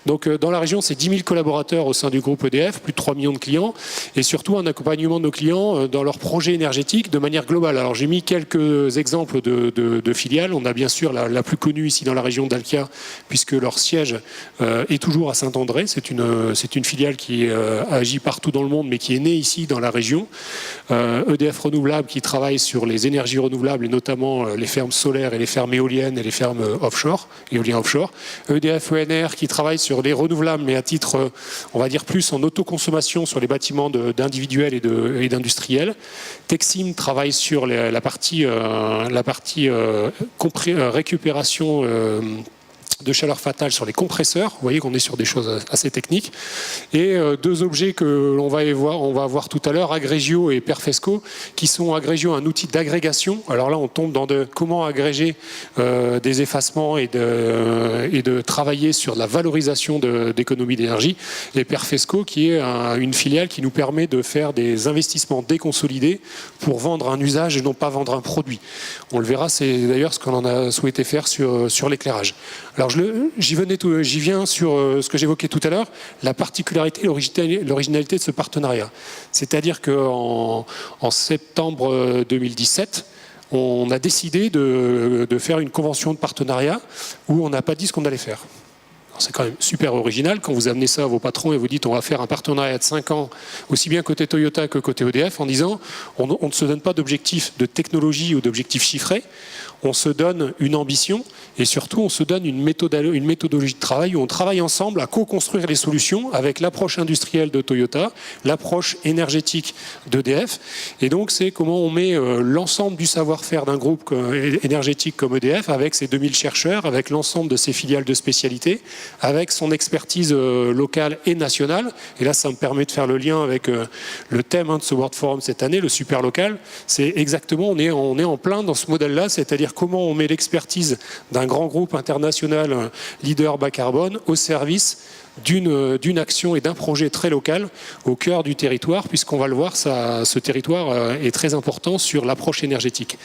Donc dans la région, c'est 10 000 collaborateurs au sein du groupe EDF, plus de 3 millions de clients, et surtout un accompagnement de nos clients dans leurs projets énergétiques de manière globale. Alors j'ai mis quelques exemples de filiales. On a bien sûr la plus connue ici dans la région d'Alkia, puisque leur siège est toujours à Saint-André. C'est une filiale qui agit partout dans le monde, mais qui est née ici dans la région. EDF Renouvelables qui travaille sur les énergies renouvelables et notamment les fermes solaires et les fermes éoliennes et les fermes offshore, éoliennes offshore. EDF ENR qui travaille sur les renouvelables mais à titre, on va dire plus en autoconsommation sur les bâtiments d'individuels et d'industriels. Texim travaille sur la partie récupération de chaleur fatale sur les compresseurs. Vous voyez qu'on est sur des choses assez techniques. Et deux objets que l'on va voir tout à l'heure, Agrégio et Perfesco, qui sont Agrégio, un outil d'agrégation. Alors là, on tombe dans comment agréger des effacements et de travailler sur la valorisation d'économie d'énergie. Et Perfesco, qui est une filiale qui nous permet de faire des investissements déconsolidés pour vendre un usage et non pas vendre un produit. On le verra, c'est d'ailleurs ce qu'on a souhaité faire sur l'éclairage. Alors j'y viens sur ce que j'évoquais tout à l'heure, la particularité et l'originalité de ce partenariat. C'est-à-dire qu'en septembre 2017, on a décidé de faire une convention de partenariat où on n'a pas dit ce qu'on allait faire. C'est quand même super original quand vous amenez ça à vos patrons et vous dites on va faire un partenariat de 5 ans, aussi bien côté Toyota que côté EDF, en disant on ne se donne pas d'objectifs de technologie ou d'objectifs chiffrés, on se donne une ambition et surtout on se donne une méthodologie de travail où on travaille ensemble à co-construire les solutions avec l'approche industrielle de Toyota, l'approche énergétique d'EDF. Et donc c'est comment on met l'ensemble du savoir-faire d'un groupe énergétique comme EDF avec ses 2000 chercheurs, avec l'ensemble de ses filiales de spécialité, avec son expertise locale et nationale. Et là, ça me permet de faire le lien avec le thème de ce World Forum cette année, le super local. C'est exactement, on est en plein dans ce modèle-là, c'est-à-dire comment on met l'expertise d'un grand groupe international leader bas carbone au service d'une action et d'un projet très local au cœur du territoire, puisqu'on va le voir, ce territoire est très important sur l'approche énergétique.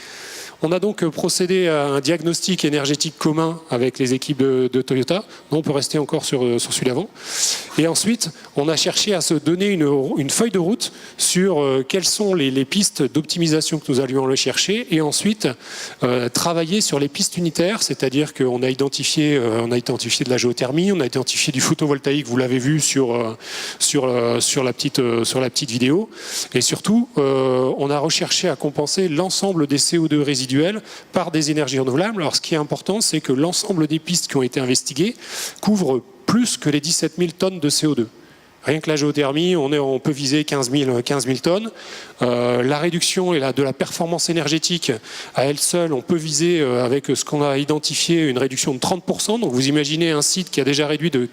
On a donc procédé à un diagnostic énergétique commun avec les équipes de Toyota. Non, on peut rester encore sur celui d'avant. Et ensuite, on a cherché à se donner une feuille de route sur quelles sont les pistes d'optimisation que nous allions aller chercher. Et ensuite, travailler sur les pistes unitaires, c'est-à-dire qu'on a identifié de la géothermie, on a identifié du photovoltaïque, vous l'avez vu sur la petite vidéo. Et surtout, on a recherché à compenser l'ensemble des CO2 résiduels par des énergies renouvelables. Alors ce qui est important, c'est que l'ensemble des pistes qui ont été investiguées couvrent plus que les 17 000 tonnes de CO2. Rien que la géothermie, on peut viser 15 000 tonnes. La réduction de la performance énergétique, à elle seule, on peut viser avec ce qu'on a identifié une réduction de 30%. Donc vous imaginez un site qui a déjà réduit de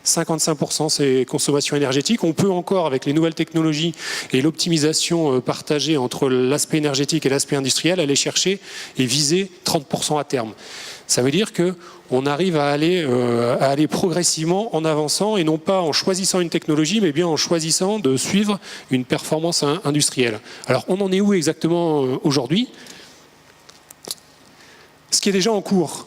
55% ses consommations énergétiques. On peut encore, avec les nouvelles technologies et l'optimisation partagée entre l'aspect énergétique et l'aspect industriel, aller chercher et viser 30% à terme. Ça veut dire qu'on arrive à aller progressivement en avançant et non pas en choisissant une technologie, mais bien en choisissant de suivre une performance industrielle. Alors, on en est où exactement aujourd'hui ? Ce qui est déjà en cours.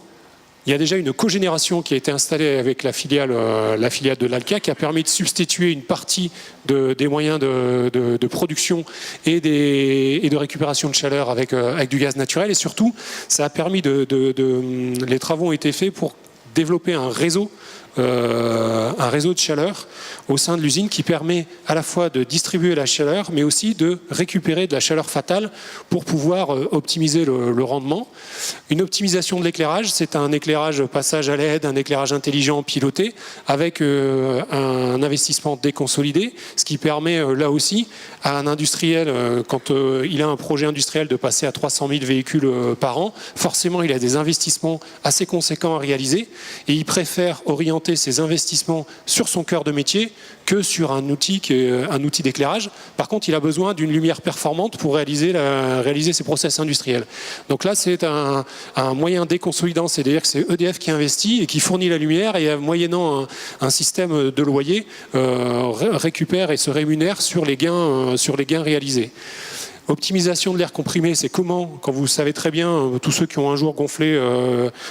Il y a déjà une cogénération qui a été installée avec la filiale de l'ALCA qui a permis de substituer une partie des moyens de production et de récupération de chaleur avec du gaz naturel. Et surtout, ça a permis les travaux ont été faits pour développer un réseau de chaleur au sein de l'usine qui permet à la fois de distribuer la chaleur mais aussi de récupérer de la chaleur fatale pour pouvoir optimiser le rendement. Une optimisation de l'éclairage, c'est un éclairage passage à LED, un éclairage intelligent piloté avec un investissement déconsolidé, ce qui permet là aussi à un industriel, quand il a un projet industriel de passer à 300 000 véhicules par an, forcément il a des investissements assez conséquents à réaliser et il préfère orienter ses investissements sur son cœur de métier que sur un outil d'éclairage. Par contre, il a besoin d'une lumière performante pour réaliser ses process industriels. Donc là, c'est un moyen déconsolidant, c'est-à-dire que c'est EDF qui investit et qui fournit la lumière et moyennant un système de loyer récupère et se rémunère sur les gains réalisés. Optimisation de l'air comprimé, c'est comment, quand vous savez très bien, tous ceux qui ont un jour gonflé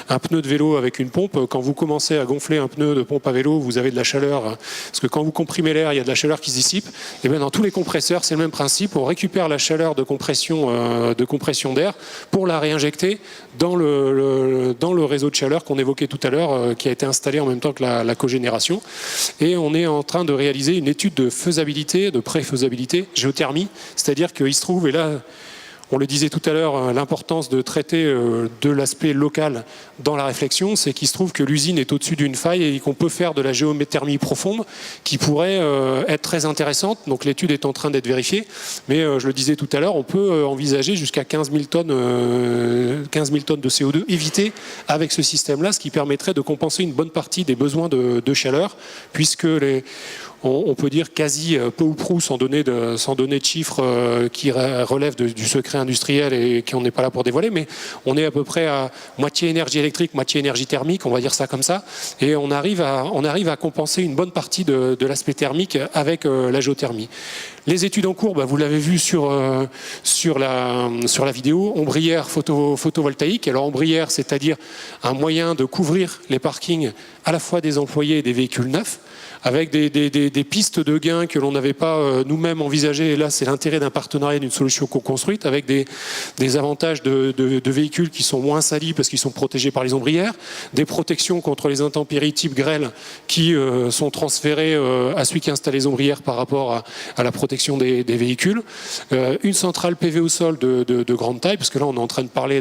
un pneu de vélo avec une pompe, quand vous commencez à gonfler un pneu de pompe à vélo, vous avez de la chaleur, parce que quand vous comprimez l'air, il y a de la chaleur qui se dissipe. Et bien dans tous les compresseurs, c'est le même principe, on récupère la chaleur de compression d'air pour la réinjecter dans le réseau de chaleur qu'on évoquait tout à l'heure, qui a été installé en même temps que la cogénération. Et on est en train de réaliser une étude de faisabilité, de pré-faisabilité, géothermie, c'est-à-dire qu'il se trouve, et là, on le disait tout à l'heure, l'importance de traiter de l'aspect local dans la réflexion, c'est qu'il se trouve que l'usine est au-dessus d'une faille et qu'on peut faire de la géothermie profonde qui pourrait être très intéressante. Donc l'étude est en train d'être vérifiée, mais je le disais tout à l'heure, on peut envisager jusqu'à 15 000 tonnes de CO2 évitées avec ce système-là, ce qui permettrait de compenser une bonne partie des besoins de chaleur, puisque on peut dire quasi peu ou prou, sans donner de chiffres qui relèvent du secret industriel et qu'on n'est pas là pour dévoiler, mais on est à peu près à moitié énergie électrique, moitié énergie thermique, on va dire ça comme ça, et on arrive à compenser une bonne partie de l'aspect thermique avec la géothermie. Les études en cours, vous l'avez vu sur la vidéo, ombrière photovoltaïque. Alors ombrière, c'est-à-dire un moyen de couvrir les parkings à la fois des employés et des véhicules neufs, avec des pistes de gains que l'on n'avait pas nous-mêmes envisagées. Et là, c'est l'intérêt d'un partenariat, d'une solution co-construite, avec des avantages de véhicules qui sont moins salis parce qu'ils sont protégés par les ombrières, des protections contre les intempéries type grêle qui sont transférées à celui qui installe les ombrières par rapport à la protection des véhicules, une centrale PV au sol de grande taille, parce que là, on est en train de parler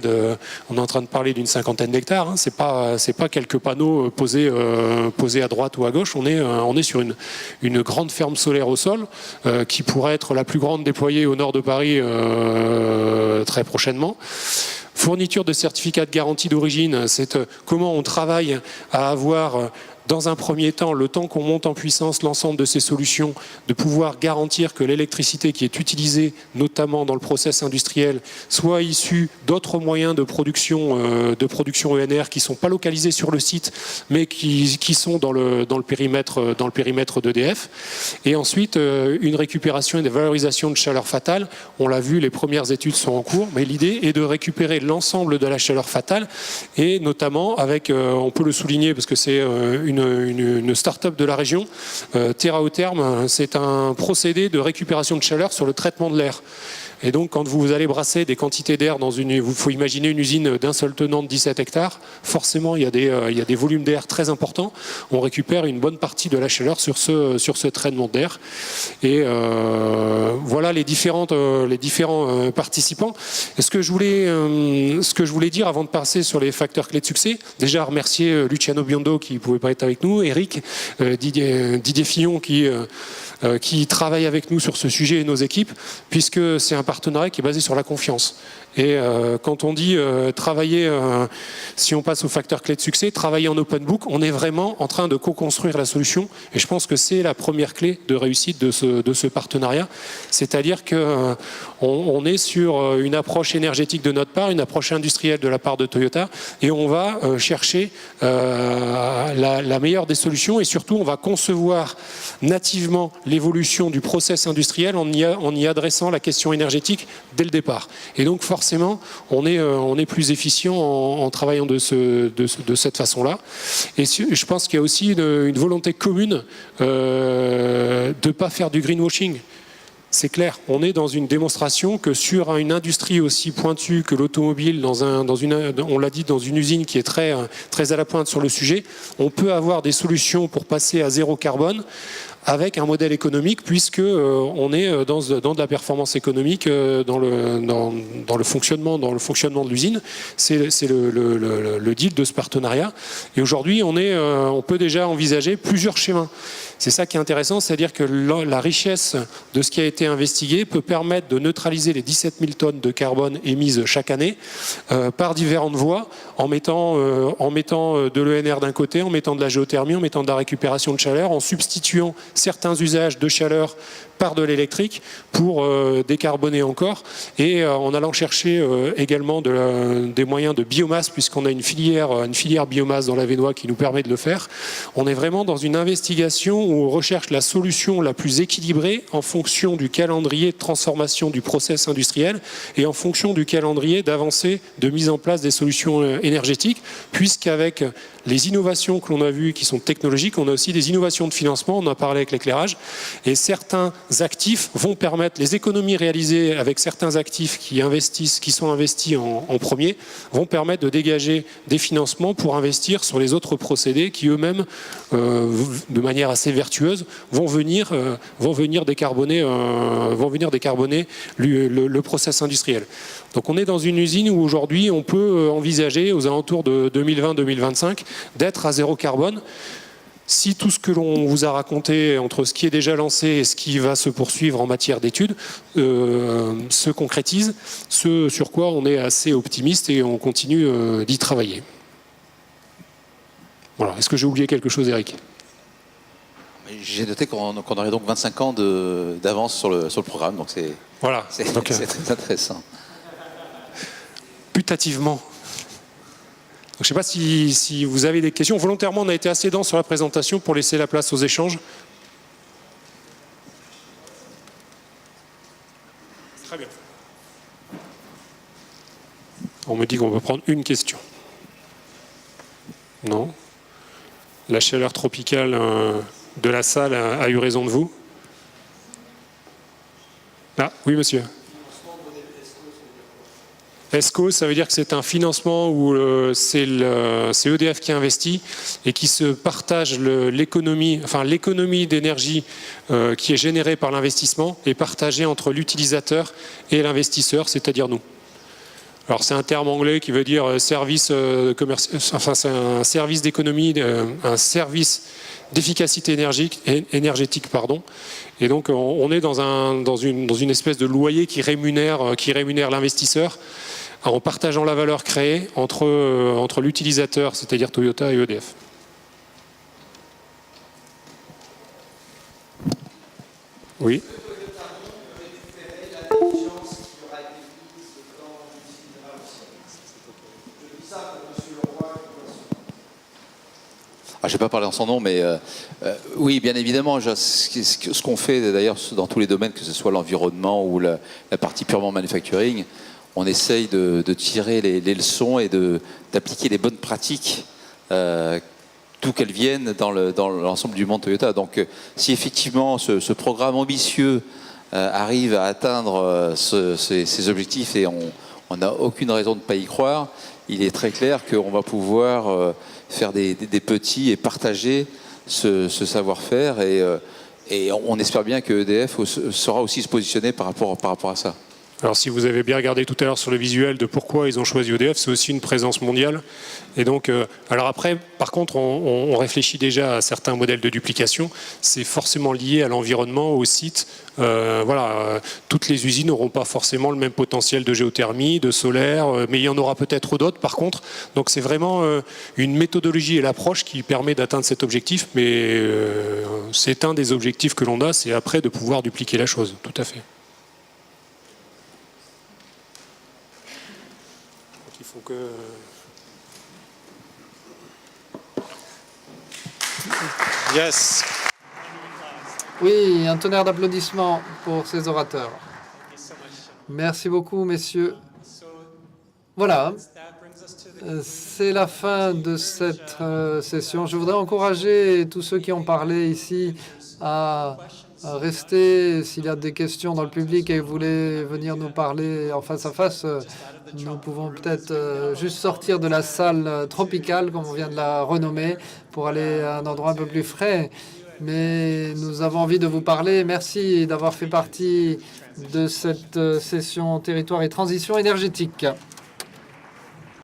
d'une cinquantaine d'hectares. Hein. C'est pas quelques panneaux posés à droite ou à gauche. On est sur une grande ferme solaire au sol qui pourrait être la plus grande déployée au nord de Paris très prochainement. Fourniture de certificats de garantie d'origine, c'est comment on travaille à avoir dans un premier temps, le temps qu'on monte en puissance l'ensemble de ces solutions, de pouvoir garantir que l'électricité qui est utilisée, notamment dans le process industriel, soit issue d'autres moyens de production ENR qui ne sont pas localisés sur le site, mais qui sont dans le périmètre d'EDF. Et ensuite, une récupération et une valorisation de chaleur fatale. On l'a vu, les premières études sont en cours, mais l'idée est de récupérer l'ensemble de la chaleur fatale, et notamment avec, on peut le souligner parce que c'est une start-up de la région, TerraOtherm, c'est un procédé de récupération de chaleur sur le traitement de l'air. Et donc, quand vous allez brasser des quantités d'air dans il faut imaginer une usine d'un seul tenant de 17 hectares, forcément, il y a des volumes d'air très importants. On récupère une bonne partie de la chaleur sur ce traitement d'air. Et voilà les différents participants. Et ce que je voulais dire avant de passer sur les facteurs clés de succès, déjà remercier Luciano Biondo qui ne pouvait pas être avec nous, Eric, Didier Fillon qui travaille avec nous sur ce sujet et nos équipes, puisque c'est un partenariat qui est basé sur la confiance. Et quand on dit travailler, si on passe au facteur clé de succès, travailler en open book, on est vraiment en train de co-construire la solution. Et je pense que c'est la première clé de réussite de ce partenariat. C'est-à-dire qu'on est sur une approche énergétique de notre part, une approche industrielle de la part de Toyota, et on va chercher la meilleure des solutions, et surtout on va concevoir nativement l'évolution du process industriel en y adressant la question énergétique dès le départ. Et donc forcément, on est plus efficient en travaillant de cette façon-là. Et je pense qu'il y a aussi une volonté commune de ne pas faire du greenwashing. C'est clair, on est dans une démonstration que sur une industrie aussi pointue que l'automobile, on l'a dit, dans une usine qui est très, très à la pointe sur le sujet, on peut avoir des solutions pour passer à zéro carbone avec un modèle économique, puisque on est dans de la performance économique dans le fonctionnement de l'usine. C'est le deal de ce partenariat. Et aujourd'hui, on peut déjà envisager plusieurs schémas. C'est ça qui est intéressant, c'est-à-dire que la richesse de ce qui a été investigué peut permettre de neutraliser les 17 000 tonnes de carbone émises chaque année par différentes voies, en mettant de l'ENR d'un côté, en mettant de la géothermie, en mettant de la récupération de chaleur, en substituant certains usages de chaleur par de l'électrique pour décarboner encore, et en allant chercher également des moyens de biomasse, puisqu'on a une filière biomasse dans l'Avesnois qui nous permet de le faire. On est vraiment dans une investigation où on recherche la solution la plus équilibrée en fonction du calendrier de transformation du process industriel et en fonction du calendrier d'avancée de mise en place des solutions énergétiques, puisqu'avec les innovations que l'on a vues qui sont technologiques, on a aussi des innovations de financement, on en a parlé avec l'éclairage, et certains actifs vont permettre, les économies réalisées avec certains actifs qui sont investis en premier, vont permettre de dégager des financements pour investir sur les autres procédés qui eux-mêmes, de manière assez vertueuse, vont venir décarboner le process industriel. Donc on est dans une usine où aujourd'hui on peut envisager aux alentours de 2020-2025 d'être à zéro carbone. Si tout ce que l'on vous a raconté entre ce qui est déjà lancé et ce qui va se poursuivre en matière d'études se concrétise, ce sur quoi on est assez optimiste et on continue d'y travailler. Voilà. Est-ce que j'ai oublié quelque chose, Eric ? J'ai noté qu'on aurait donc 25 ans d'avance sur le programme, donc c'est voilà. C'est très intéressant. Putativement. Donc, je ne sais pas si vous avez des questions. Volontairement, on a été assez dense sur la présentation pour laisser la place aux échanges. Très bien. On me dit qu'on peut prendre une question. Non. La chaleur tropicale de la salle a eu raison de vous. Ah, oui, monsieur. ESCO, ça veut dire que c'est un financement où c'est EDF qui investit et qui se partage l'économie d'énergie qui est générée par l'investissement et partagée entre l'utilisateur et l'investisseur, c'est-à-dire nous. Alors c'est un terme anglais qui veut dire service enfin c'est un service d'économie, un service d'efficacité énergétique, pardon. Et donc on est dans une espèce de loyer qui rémunère l'investisseur en partageant la valeur créée entre l'utilisateur, c'est-à-dire Toyota et EDF. Oui. Je ne vais pas parler en son nom, mais oui, bien évidemment, ce qu'on fait d'ailleurs dans tous les domaines, que ce soit l'environnement ou la partie purement manufacturing, on essaye de tirer les leçons et d'appliquer les bonnes pratiques, d'où qu'elles viennent dans l'ensemble du monde Toyota. Donc si effectivement ce programme ambitieux arrive à atteindre ces objectifs, et on n'a aucune raison de ne pas y croire, il est très clair qu'on va pouvoir faire des petits et partager ce savoir-faire, et on espère bien que EDF saura aussi se positionner par rapport à ça. Alors si vous avez bien regardé tout à l'heure sur le visuel de pourquoi ils ont choisi EDF, c'est aussi une présence mondiale. Et donc, alors après, par contre, on réfléchit déjà à certains modèles de duplication. C'est forcément lié à l'environnement, au site. Toutes les usines n'auront pas forcément le même potentiel de géothermie, de solaire, mais il y en aura peut-être d'autres par contre. Donc c'est vraiment une méthodologie et l'approche qui permet d'atteindre cet objectif, mais c'est un des objectifs que l'on a, c'est après de pouvoir dupliquer la chose, tout à fait. Il faut que... Yes. Oui, un tonnerre d'applaudissements pour ces orateurs. Merci beaucoup, messieurs. Voilà, c'est la fin de cette session. Je voudrais encourager tous ceux qui ont parlé ici à rester. S'il y a des questions dans le public et vous voulez venir nous parler en face à face, nous pouvons peut-être juste sortir de la salle tropicale, comme on vient de la renommer, pour aller à un endroit un peu plus frais. Mais nous avons envie de vous parler. Merci d'avoir fait partie de cette session territoire et transition énergétique.